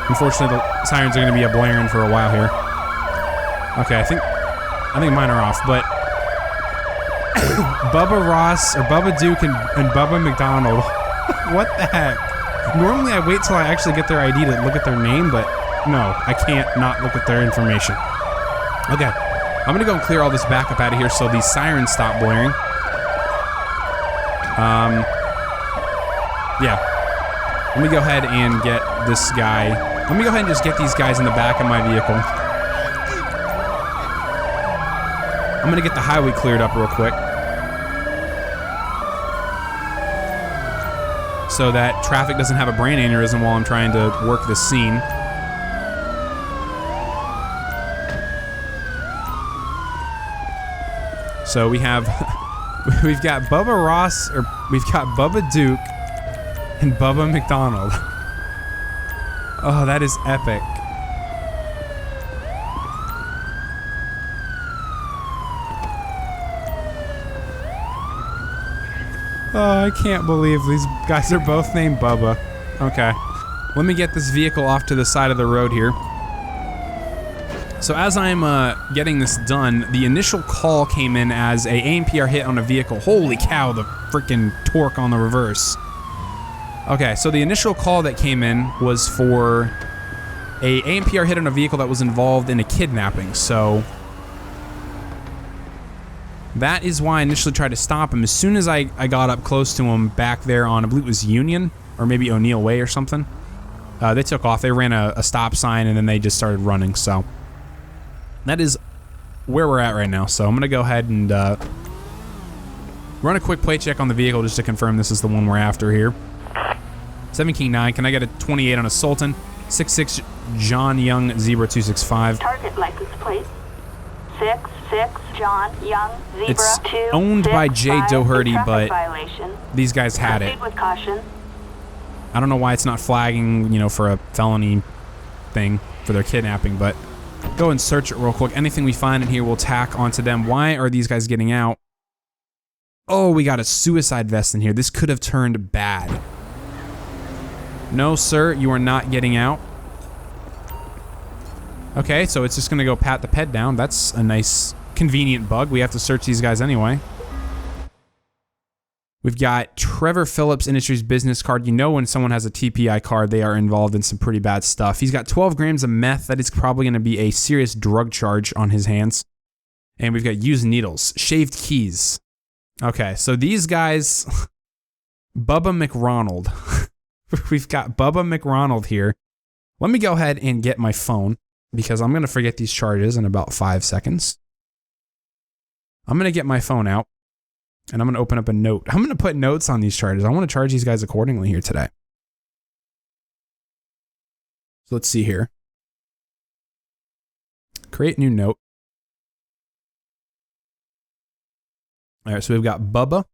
S1: Unfortunately, the sirens are gonna be blaring for a while here. Okay, I think mine are off, but Bubba Ross, or Bubba Duke and Bubba McDonald. What the heck? Normally I wait till I actually get their ID to look at their name, but no, I can't not look at their information. Okay, I'm gonna go and clear all this backup out of here so these sirens stop blaring. Yeah. Let me go ahead and get this guy. Let me go ahead and just get these guys in the back of my vehicle. I'm gonna get the highway cleared up real quick, so that traffic doesn't have a brain aneurysm while I'm trying to work this scene. So we've got Bubba Ross, or we've got Bubba Duke and Bubba McDonald. Oh, that is epic. Oh, I can't believe these guys are both named Bubba. Okay. Let me get this vehicle off to the side of the road here. So as I'm getting this done, the initial call came in as a ANPR hit on a vehicle. Holy cow, the freaking torque on the reverse. Okay, so the initial call that came in was for a ANPR hit on a vehicle that was involved in a kidnapping. So that is why I initially tried to stop him. As soon as I got up close to him back there on, I believe it was Union, or maybe O'Neill Way or something, they took off. They ran a stop sign, and then they just started running. So that is where we're at right now. So I'm going to go ahead and run a quick plate check on the vehicle just to confirm this is the one we're after here. 7 King 9, can I get a 28 on a Sultan? 66 John Young, Zebra 265.
S2: Target license plate 66 John Young, Zebra
S1: It's
S2: 265.
S1: owned by Jay Doherty, but
S2: violation.
S1: these guys had it.
S2: Proceed with caution.
S1: I don't know why it's not flagging, you know, for a felony thing for their kidnapping, but go and search it real quick. Anything we find in here we'll tack onto them. Why are these guys getting out? Oh, we got a suicide vest in here. This could have turned bad. No, sir, you are not getting out. Okay, so it's just gonna go pat the ped down. That's a nice, convenient bug. We have to search these guys anyway. We've got Trevor Phillips Industries business card. You know when someone has a TPI card, they are involved in some pretty bad stuff. He's got 12 grams of meth. That is probably going to be a serious drug charge on his hands. And we've got used needles, shaved keys. Okay, so these guys, Bubba McRonald. We've got Bubba McRonald here. Let me go ahead and get my phone because I'm going to forget these charges in about 5 seconds. I'm going to get my phone out. And I'm going to open up a note. I'm going to put notes on these charges. I want to charge these guys accordingly here today. So let's see here. Create new note. All right, so we've got Bubba.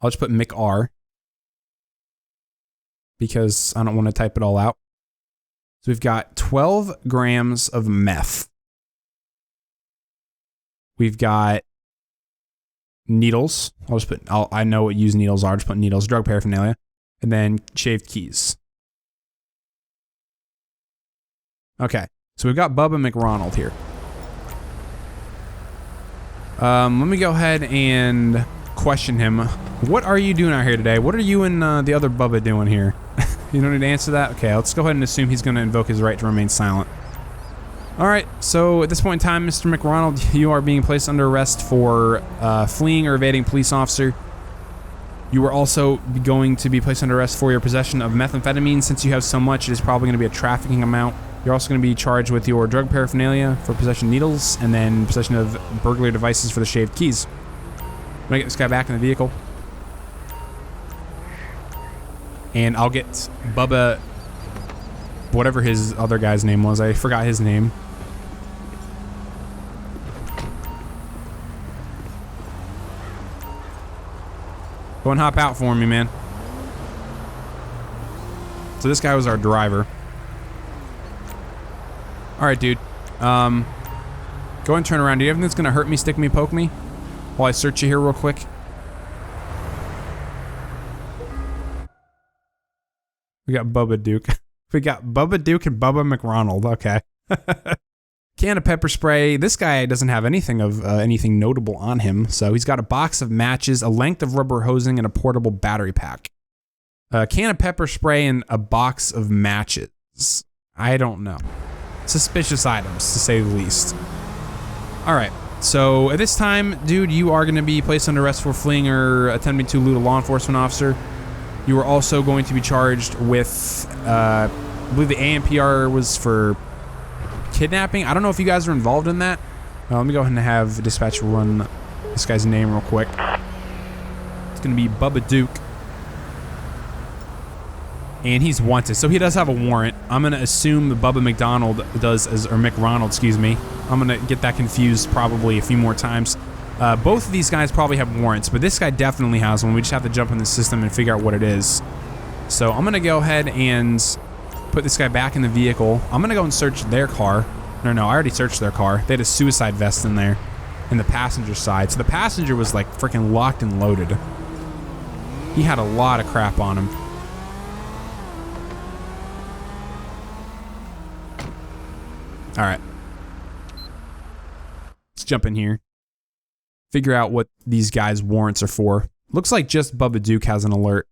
S1: I'll just put McR because I don't want to type it all out. So we've got 12 grams of meth. We've got needles. I'll just put, I know what used needles are. Just put needles, drug paraphernalia, and then shaved keys. Okay, so we've got Bubba McRonald here. Let me go ahead and question him. What are you doing out here today? What are you and the other Bubba doing here? You don't need to answer that? Okay, let's go ahead and assume he's going to invoke his right to remain silent. All right, so at this point in time, Mr. McRonald, you are being placed under arrest for fleeing or evading police officer. You are also going to be placed under arrest for your possession of methamphetamine. Since you have so much, it is probably going to be a trafficking amount. You're also going to be charged with your drug paraphernalia for possession of needles, and then possession of burglary devices for the shaved keys. I'm going to get this guy back in the vehicle. And I'll get Bubba, whatever his other guy's name was. I forgot his name. Go and hop out for me, man. So this guy was our driver. All right, dude. Go and turn around. Do you have anything that's gonna hurt me, stick me, poke me? While I search you here real quick. We got Bubba Duke. We got Bubba Duke and Bubba McRonald. Okay. Can of pepper spray. This guy doesn't have anything of anything notable on him. So he's got a box of matches, a length of rubber hosing, and a portable battery pack. A can of pepper spray and a box of matches. I don't know. Suspicious items, to say the least. All right. So at this time, dude, you are going to be placed under arrest for fleeing or attempting to elude a law enforcement officer. You are also going to be charged with, I believe the ANPR was for kidnapping. I don't know if you guys are involved in that. Let me go ahead and have dispatch run this guy's name real quick. It's going to be Bubba Duke. And he's wanted, so he does have a warrant. I'm going to assume that Bubba McDonald does, or McRonald, excuse me. I'm going to get that confused probably a few more times. Both of these guys probably have warrants, but this guy definitely has one. We just have to jump in the system and figure out what it is. So I'm going to go ahead and put this guy back in the vehicle. I'm going to go and search their car. No, I already searched their car. They had a suicide vest in there in the passenger side. So the passenger was like freaking locked and loaded. He had a lot of crap on him. All right. Let's jump in here. Figure out what these guys' warrants are for. Looks like just Bubba Duke has an alert.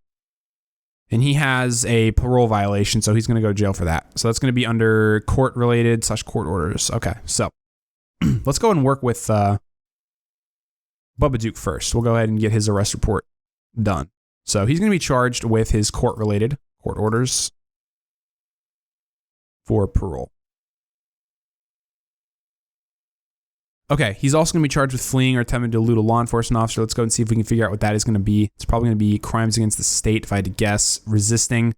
S1: And he has a parole violation, so he's going to go to jail for that. So that's going to be under court-related / court orders. Okay, so let's go and work with Bubba Duke first. We'll go ahead and get his arrest report done. So he's going to be charged with his court orders for parole. Okay, he's also going to be charged with fleeing or attempting to elude a law enforcement officer. Let's go and see if we can figure out what that is going to be. It's probably going to be crimes against the state, if I had to guess. Resisting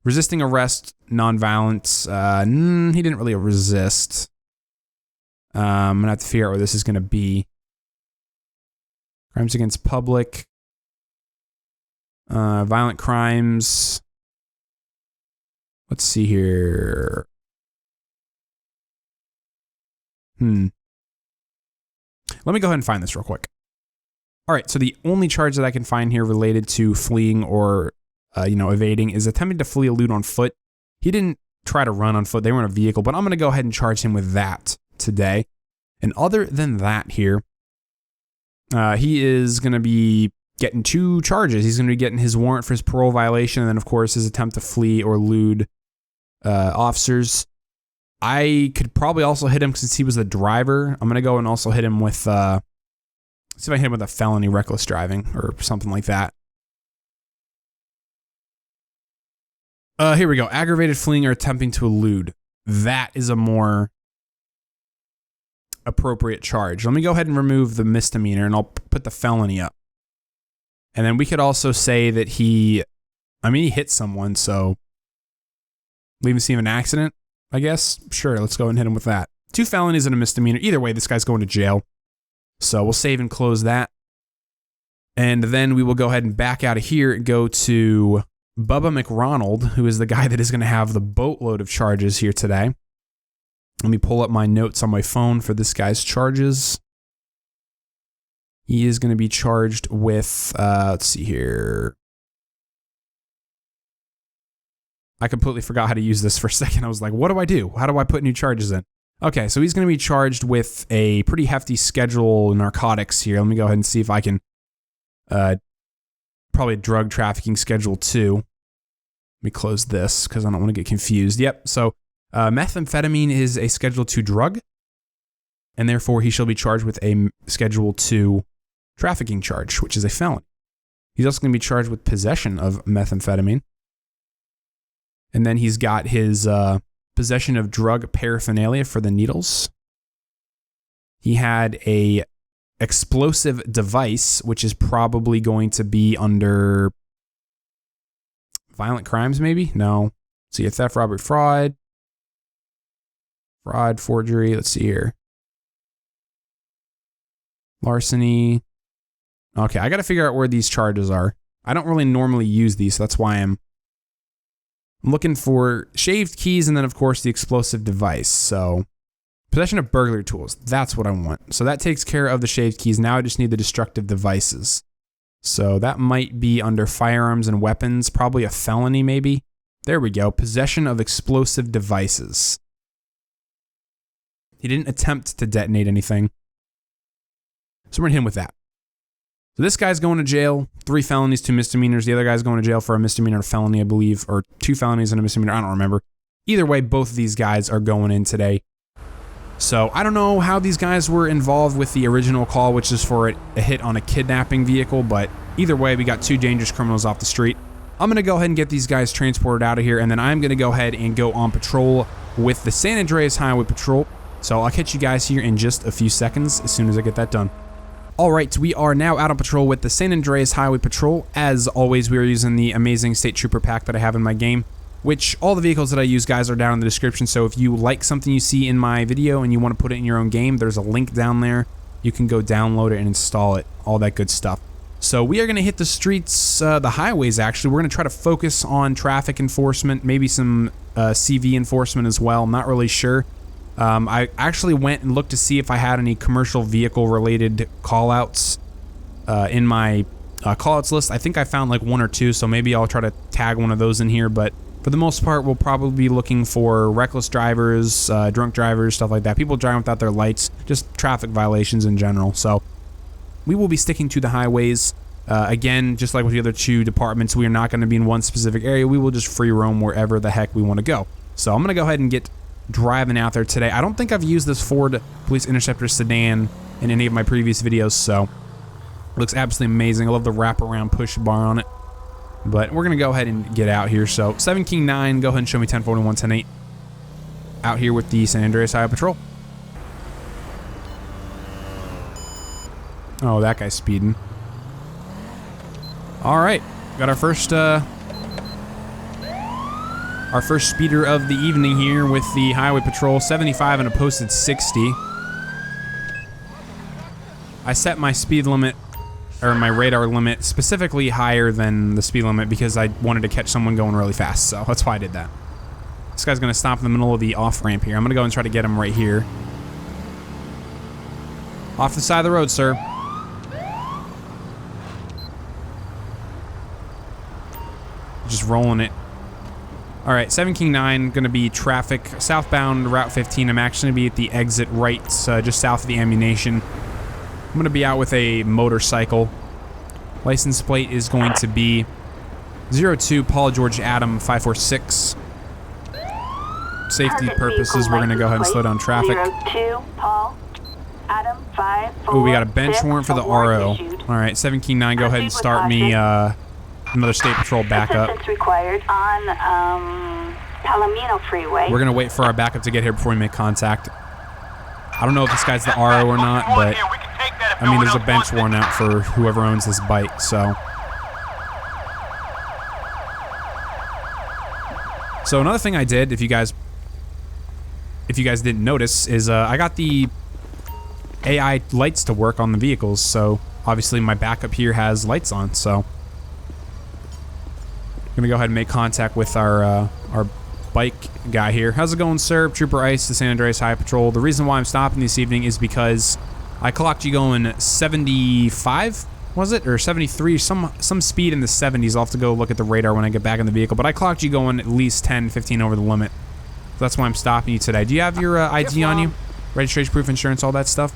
S1: arrest, nonviolence. He didn't really resist. I'm going to have to figure out what this is going to be. Crimes against public. Violent crimes. Let's see here. Let me go ahead and find this real quick. All right, so the only charge that I can find here related to fleeing or, evading is attempting to flee elude on foot. He didn't try to run on foot. They were in a vehicle, but I'm going to go ahead and charge him with that today. And other than that here, he is going to be getting 2 charges. He's going to be getting his warrant for his parole violation, and then, of course, his attempt to flee or elude officers. I could probably also hit him since he was the driver. I'm going to go and also hit him with, see if I can hit him with a felony reckless driving or something like that. Here we go. Aggravated fleeing or attempting to elude. That is a more appropriate charge. Let me go ahead and remove the misdemeanor and I'll put the felony up. And then we could also say that he hit someone, so leave him scene of an accident. I guess. Sure, let's go and hit him with that. 2 felonies and a misdemeanor. Either way, this guy's going to jail. So we'll save and close that. And then we will go ahead and back out of here and go to Bubba McRonald, who is the guy that is going to have the boatload of charges here today. Let me pull up my notes on my phone for this guy's charges. He is going to be charged with, let's see here. I completely forgot how to use this for a second. I was like, what do I do? How do I put new charges in? Okay, so he's going to be charged with a pretty hefty schedule of narcotics here. Let me go ahead and see if I can, probably drug trafficking schedule 2. Let me close this because I don't want to get confused. Yep, so methamphetamine is a schedule 2 drug, and therefore he shall be charged with a schedule 2 trafficking charge, which is a felony. He's also going to be charged with possession of methamphetamine. And then he's got his possession of drug paraphernalia for the needles. He had a explosive device, which is probably going to be under violent crimes, maybe? No. Let's see, a theft, robbery, fraud, forgery. Let's see here. Larceny. Okay, I got to figure out where these charges are. I don't really normally use these, so that's why I'm looking for shaved keys and then, of course, the explosive device. So, possession of burglary tools. That's what I want. So that takes care of the shaved keys. Now I just need the destructive devices. So that might be under firearms and weapons. Probably a felony, maybe. There we go. Possession of explosive devices. He didn't attempt to detonate anything. So we're going to hit him with that. So this guy's going to jail. 3 felonies, 2 misdemeanors. The other guy's going to jail for a misdemeanor and a felony, I believe. Or 2 felonies and a misdemeanor. I don't remember. Either way, both of these guys are going in today. So I don't know how these guys were involved with the original call, which is for a hit on a kidnapping vehicle. But either way, we got 2 dangerous criminals off the street. I'm going to go ahead and get these guys transported out of here. And then I'm going to go ahead and go on patrol with the San Andreas Highway Patrol. So I'll catch you guys here in just a few seconds as soon as I get that done. Alright, we are now out on patrol with the San Andreas Highway Patrol. As always, we are using the amazing State Trooper pack that I have in my game, which all the vehicles that I use, guys, are down in the description. So if you like something you see in my video and you want to put it in your own game, there's a link down there. You can go download it and install it, all that good stuff. So we are going to hit the streets, the highways actually. We're going to try to focus on traffic enforcement, maybe some CV enforcement as well. I'm not really sure. I actually went and looked to see if I had any commercial vehicle related callouts in my callouts list. I think I found like 1 or 2, so maybe I'll try to tag one of those in here. But for the most part, we'll probably be looking for reckless drivers, drunk drivers, stuff like that. People driving without their lights, just traffic violations in general. So we will be sticking to the highways. Again, just like with the other 2 departments, we are not going to be in one specific area. We will just free roam wherever the heck we want to go. So I'm going to go ahead and get driving out there today. I don't think I've used this Ford Police Interceptor sedan in any of my previous videos, so it looks absolutely amazing. I love the wraparound push bar on it. But we're going to go ahead and get out here. So 7 King 9, go ahead and show me 1041, 10-8. Out here with the San Andreas Highway Patrol. Oh, that guy's speeding. Alright, got our first speeder of the evening here with the Highway Patrol, 75 and a posted 60. I set my speed limit, or my radar limit, specifically higher than the speed limit because I wanted to catch someone going really fast, so that's why I did that. This guy's going to stop in the middle of the off-ramp here. I'm going to go and try to get him right here. Off the side of the road, sir. Just rolling it. Alright, 7 King 9, going to be traffic southbound Route 15. I'm actually going to be at the exit right, just south of the ammunition. I'm going to be out with a motorcycle. License plate is going to be 02 Paul George Adam 546. Safety purposes, we're going to go ahead and slow down traffic.
S2: 02 Paul Adam 546.
S1: Ooh, we got a bench warrant for the RO. Alright, 7 King 9, go ahead and start me another state patrol backup.
S2: Assistance required on Palomino Freeway.
S1: We're gonna wait for our backup to get here before we make contact. I don't know if this guy's the RO or not, but I mean, there's a bench warrant out for whoever owns this bike, so. So another thing I did, if you guys didn't notice, is I got the AI lights to work on the vehicles. So obviously my backup here has lights on, so. I'm gonna go ahead and make contact with our bike guy here. How's it going, sir? Trooper Ice, the San Andreas Highway Patrol. The reason why I'm stopping this evening is because I clocked you going 75, was it? Or 73, some speed in the 70s. I'll have to go look at the radar when I get back in the vehicle. But I clocked you going at least 10, 15 over the limit. So that's why I'm stopping you today. Do you have your ID on you? Registration, proof, insurance, all that stuff?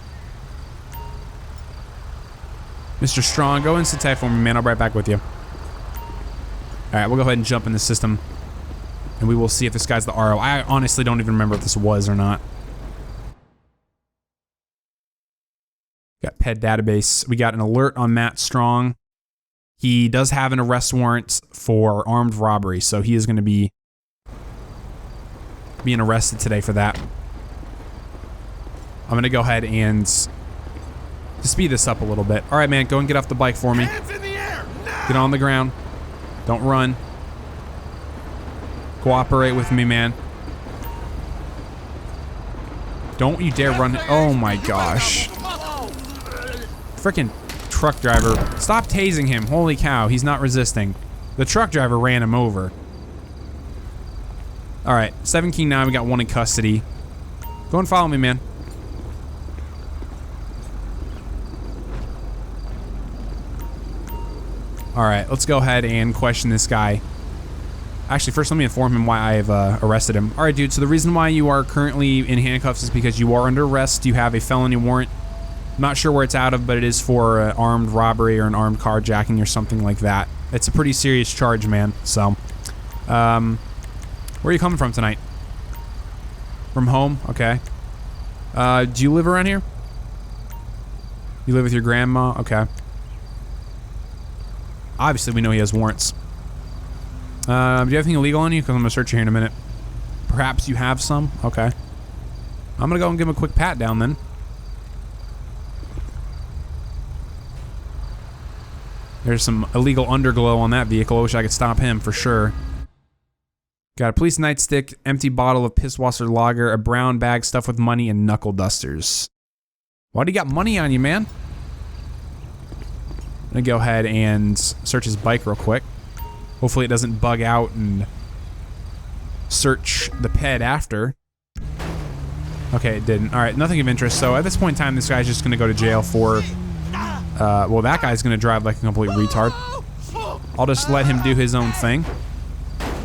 S1: Mr. Strong, go and sit tight for me, man. I'll be right back with you. Alright, we'll go ahead and jump in the system. And we will see if this guy's the RO. I honestly don't even remember if this was or not. Got PED database. We got an alert on Matt Strong. He does have an arrest warrant for armed robbery, so he is going to be being arrested today for that. I'm going to go ahead and speed this up a little bit. All right, man, go and get off the bike for me.
S3: Hands in the air! Now!
S1: Get on the ground. Don't run. Cooperate with me, man. Don't you dare run. Oh my gosh. Freaking truck driver. Stop tasing him. Holy cow, he's not resisting. The truck driver ran him over. All right, 7 King 9, we got one in custody. Go and follow me, man. All right, let's go ahead and question this guy. Actually, first let me inform him why I've arrested him. All right, dude, so the reason why you are currently in handcuffs is because you are under arrest. You have a felony warrant. I'm not sure where it's out of, but it is for armed robbery or an armed carjacking or something like that. It's a pretty serious charge, man. So, where are you coming from tonight? From home? Okay. Do you live around here? You live with your grandma? Okay. Obviously, we know he has warrants. Do you have anything illegal on you? Because I'm going to search you here in a minute. Perhaps you have some? Okay. I'm going to go and give him a quick pat down then. There's some illegal underglow on that vehicle. I wish I could stop him for sure. Got a police nightstick, empty bottle of Pisswasser lager, a brown bag stuffed with money, and knuckle dusters. Why do you got money on you, man? I'm going to go ahead and search his bike real quick. Hopefully it doesn't bug out and search the ped after. Okay, it didn't. All right, nothing of interest. So at this point in time, this guy's just going to go to jail for... well, that guy's going to drive like a complete retard. I'll just let him do his own thing.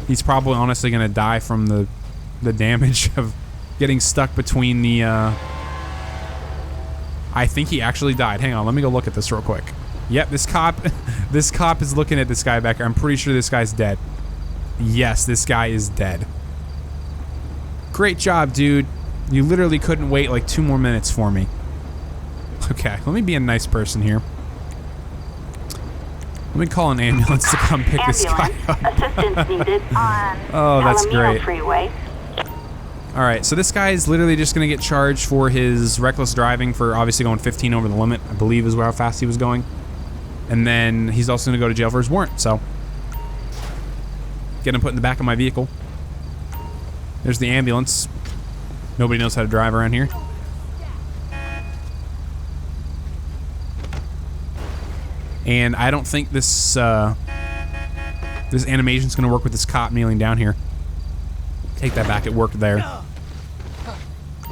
S1: He's probably honestly going to die from the damage of getting stuck between the... I think he actually died. Hang on, let me go look at this real quick. Yep, this cop is looking at this guy back here. I'm pretty sure this guy's dead. Yes, this guy is dead. Great job, dude. You literally couldn't wait like 2 more minutes for me. Okay, let me be a nice person here. Let me call an ambulance to come pick this guy up.
S2: Assistance needed on
S1: Oh, that's
S2: Palomino
S1: great.
S2: Freeway.
S1: All right, so this guy is literally just going to get charged for his reckless driving for obviously going 15 over the limit, I believe is how fast he was going. And then he's also going to go to jail for his warrant, so. Get him put in the back of my vehicle. There's the ambulance. Nobody knows how to drive around here. And I don't think this this animation's going to work with this cop kneeling down here. Take that back, it worked there.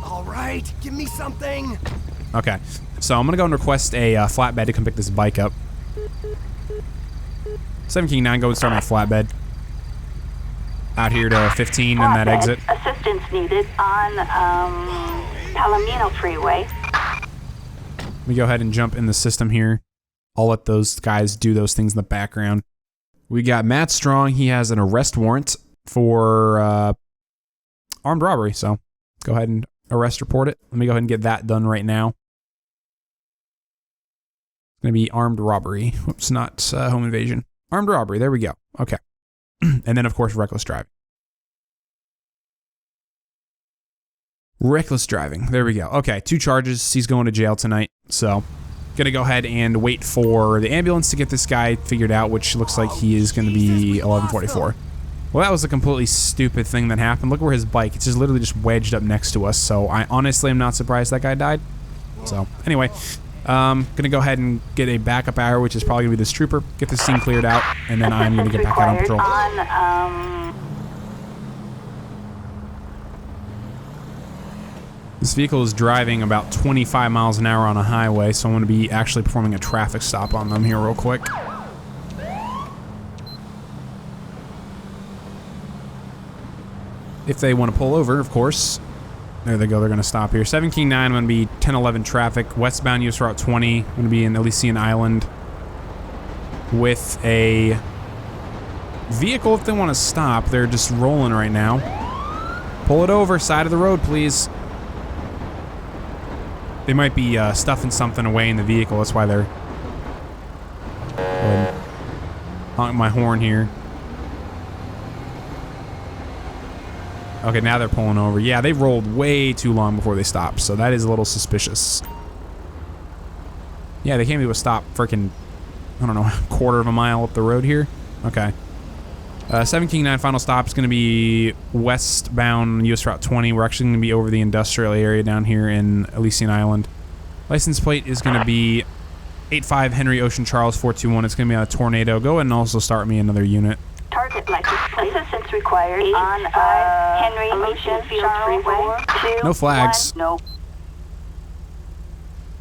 S3: All right, give me something.
S1: Okay, so I'm going to go and request a flatbed to come pick this bike up. 7 King 9, go and start my flatbed. Out here to 15 and that exit.
S2: Assistance needed on Palomino Freeway.
S1: Let me go ahead and jump in the system here. I'll let those guys do those things in the background. We got Matt Strong. He has an arrest warrant for armed robbery, so go ahead and arrest report it. Let me go ahead and get that done right now. It's going to be armed robbery. Whoops, not home invasion. Armed robbery, there we go. Okay. And then, of course, reckless driving. Reckless driving, there we go. Okay, 2 charges. He's going to jail tonight, so gonna go ahead and wait for the ambulance to get this guy figured out, which looks like he is gonna be 11:44. Well, that was a completely stupid thing that happened. Look where his bike, it's just literally just wedged up next to us, so I honestly am not surprised that guy died. So, anyway, gonna go ahead and get a backup hour, which is probably gonna be this trooper, get this scene cleared out, and then I'm gonna get back out on patrol. This vehicle is driving about 25 miles an hour on a highway, so I'm going to be actually performing a traffic stop on them here real quick. If they want to pull over, of course. There they go, they're going to stop here. 7 King 9, I'm going to be 1011 traffic. Westbound US Route 20, I'm going to be in Elysian Island with a vehicle if they want to stop. They're just rolling right now. Pull it over, side of the road, please. They might be stuffing something away in the vehicle. That's why they're... honk my horn here. Okay, now they're pulling over. Yeah, they rolled way too long before they stopped, so that is a little suspicious. Yeah, they came to a stop freaking, I don't know, a quarter of a mile up the road here. Okay. 7 King 9 final stop is going to be westbound US Route 20. We're actually going to be over the industrial area down here in Elysian Island. License plate is going to be 85 Henry Ocean Charles 421. It's going to be on a Tornado. Go ahead and also start me another unit.
S2: Target license plate. Assistance required on Henry Ocean Freeway.
S1: No flags.
S2: No.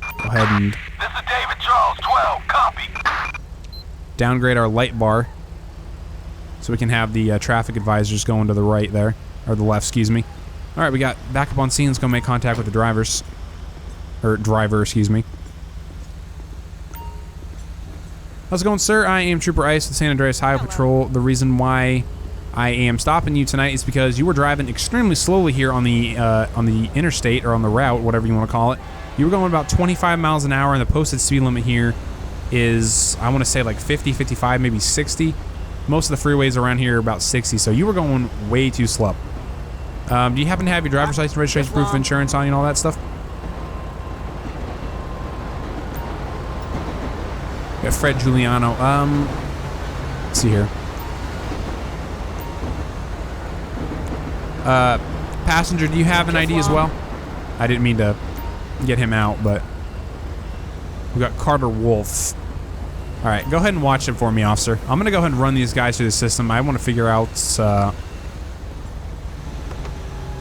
S1: Go ahead and
S4: This is David Charles, 12. Copy.
S1: downgrade our light bar so we can have the traffic advisors going to the right there, or the left, excuse me. All right, we got backup on scene. Let's go make contact with the drivers, or driver, excuse me. How's it going, sir? I am Trooper Ice with San Andreas Highway Patrol. The reason why I am stopping you tonight is because you were driving extremely slowly here on the interstate, or on the route, whatever you want to call it. You were going about 25 miles an hour, and the posted speed limit here is, I want to say, like 50, 55, maybe 60. Most of the freeways around here are about 60, so you were going way too slow. Do you happen to have your driver's license, registration, proof of insurance on you and all that stuff? Got Fred Giuliano. Let's see here. Passenger, do you have an ID as well? I didn't mean to get him out, but we got Carter Wolf. All right, go ahead and watch it for me, officer. I'm gonna go ahead and run these guys through the system. I want to figure out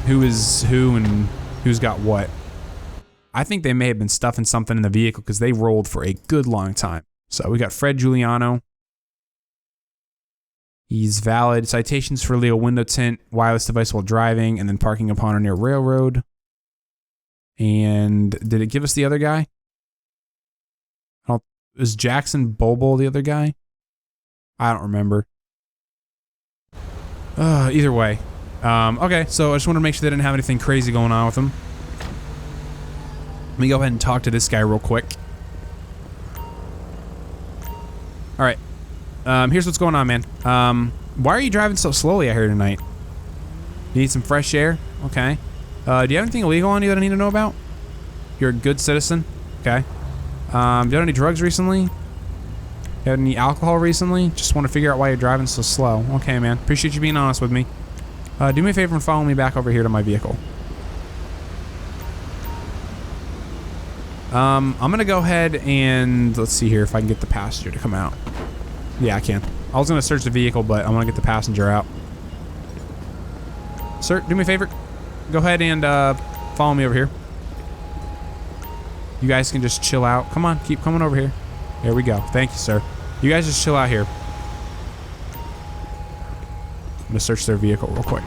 S1: who is who and who's got what. I think they may have been stuffing something in the vehicle because they rolled for a good long time. So we got Fred Giuliano. He's valid. Citations for illegal window tint, wireless device while driving, and then parking upon or near railroad. And did it give us the other guy? Is Jackson Bobo the other guy? I don't remember. Either way. Okay, so I just want to make sure they didn't have anything crazy going on with them. Let me go ahead and talk to this guy real quick. Alright. Here's what's going on, man. Why are you driving so slowly out here tonight? You need some fresh air? Okay. Do you have anything illegal on you that I need to know about? You're a good citizen? Okay. You had any drugs recently? You had any alcohol recently? Just want to figure out why you're driving so slow. Okay, man. Appreciate you being honest with me. Do me a favor and follow me back over here to my vehicle. I'm gonna go ahead and let's see here if I can get the passenger to come out. Yeah, I can. I was gonna search the vehicle, but I want to get the passenger out. Sir, do me a favor. Go ahead and follow me over here. You guys can just chill out. Come on, keep coming over here. There we go. Thank you, sir. You guys just chill out here. I'm gonna search their vehicle real quick.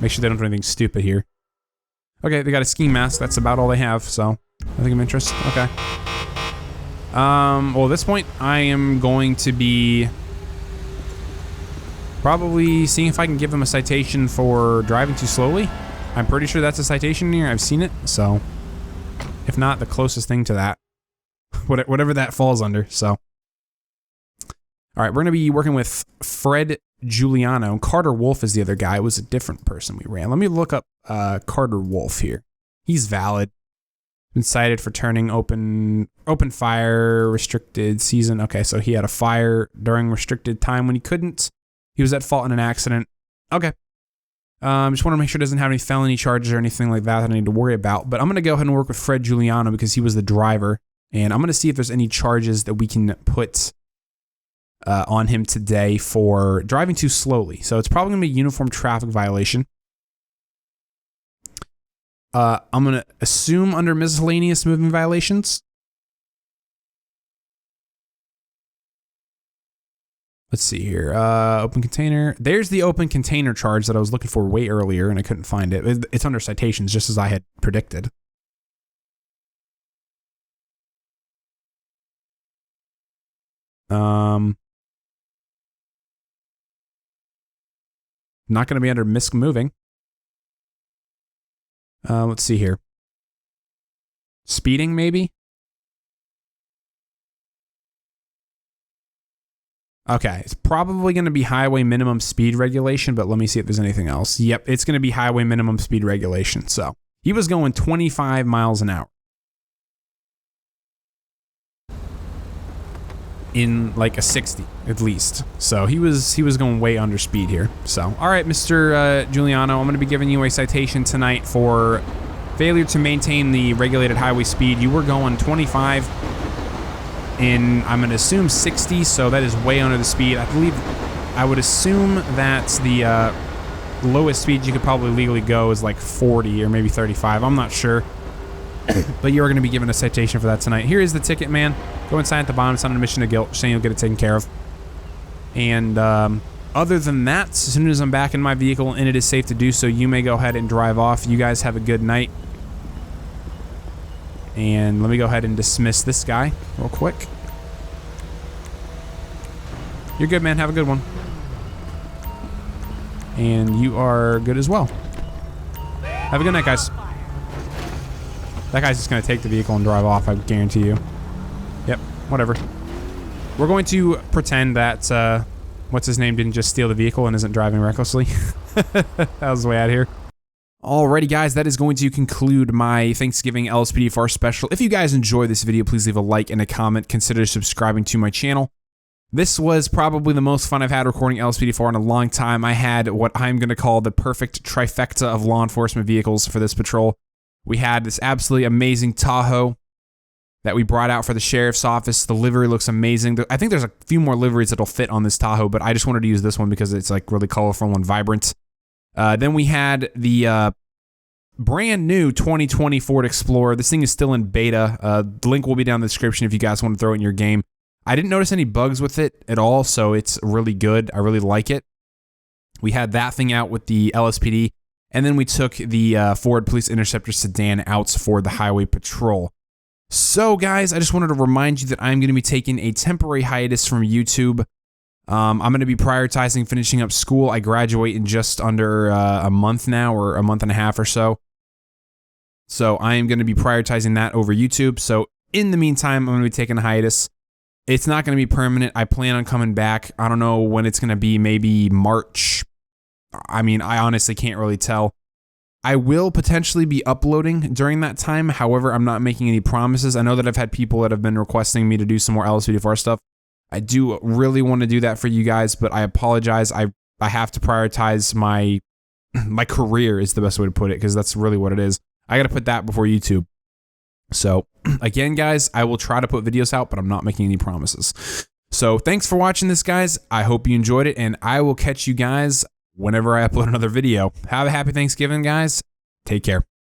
S1: Make sure they don't do anything stupid here. Okay, they got a ski mask. That's about all they have, so nothing of interest. Okay. Well, at this point, I am going to be probably seeing if I can give them a citation for driving too slowly. I'm pretty sure that's a citation here. I've seen it, so if not, the closest thing to that, whatever that falls under. So, all right, we're gonna be working with Fred Giuliano. Carter Wolf is the other guy. It was a different person we ran. Let me look up Carter Wolf here. He's valid. Been cited for turning open fire restricted season. Okay, so he had a fire during restricted time when he couldn't. He was at fault in an accident. Okay. Just want to make sure it doesn't have any felony charges or anything like that I need to worry about. But I'm going to go ahead and work with Fred Giuliano because he was the driver. And I'm going to see if there's any charges that we can put on him today for driving too slowly. So it's probably going to be a uniform traffic violation. I'm going to assume under miscellaneous moving violations. Let's see here. Open container. There's the open container charge that I was looking for way earlier and I couldn't find it. It's under citations, just as I had predicted. Not going to be under Misc moving. Let's see here. Speeding, maybe? Okay, it's probably going to be highway minimum speed regulation, but let me see if there's anything else. Yep, it's going to be highway minimum speed regulation. So he was going 25 miles an hour in like a 60 at least. So he was going way under speed here. So all right, Mr. Giuliano, I'm going to be giving you a citation tonight for failure to maintain the regulated highway speed. You were going 25 in, I'm going to assume 60, so that is way under the speed. I would assume that the lowest speed you could probably legally go is like 40 or maybe 35. I'm not sure. But you're going to be given a citation for that tonight. Here is the ticket, man. Go inside at the bottom, sign an admission of guilt, saying you'll get it taken care of. And other than that, as soon as I'm back in my vehicle and it is safe to do so, you may go ahead and drive off. You guys have a good night. And let me go ahead and dismiss this guy real quick. You're good, man. Have a good one. And you are good as well. Have a good night, guys. That guy's just going to take the vehicle and drive off, I guarantee you. Yep, whatever. We're going to pretend that, what's his name, didn't just steal the vehicle and isn't driving recklessly. That was the way out of here. Alrighty, guys, that is going to conclude my Thanksgiving LSPDFR special. If you guys enjoyed this video, please leave a like and a comment. Consider subscribing to my channel. This was probably the most fun I've had recording LSPDFR in a long time. I had what I'm going to call the perfect trifecta of law enforcement vehicles for this patrol. We had this absolutely amazing Tahoe that we brought out for the sheriff's office. The livery looks amazing. I think there's a few more liveries that'll fit on this Tahoe, but I just wanted to use this one because it's like really colorful and vibrant. Then we had the brand new 2020 Ford Explorer. This thing is still in beta. The link will be down in the description if you guys want to throw it in your game. I didn't notice any bugs with it at all, so it's really good. I really like it. We had that thing out with the LSPD, and then we took the Ford Police Interceptor sedan out for the highway patrol. So, guys, I just wanted to remind you that I'm going to be taking a temporary hiatus from YouTube. I'm going to be prioritizing finishing up school. I graduate in just under a month now, or a month and a half or so. So I am going to be prioritizing that over YouTube. So in the meantime, I'm going to be taking a hiatus. It's not going to be permanent. I plan on coming back. I don't know when it's going to be, maybe March. I mean, I honestly can't really tell. I will potentially be uploading during that time. However, I'm not making any promises. I know that I've had people that have been requesting me to do some more LSPDFR stuff. I do really want to do that for you guys, but I apologize. I have to prioritize my career is the best way to put it, because that's really what it is. I got to put that before YouTube. So again, guys, I will try to put videos out, but I'm not making any promises. So thanks for watching this, guys. I hope you enjoyed it, and I will catch you guys whenever I upload another video. Have a happy Thanksgiving, guys. Take care.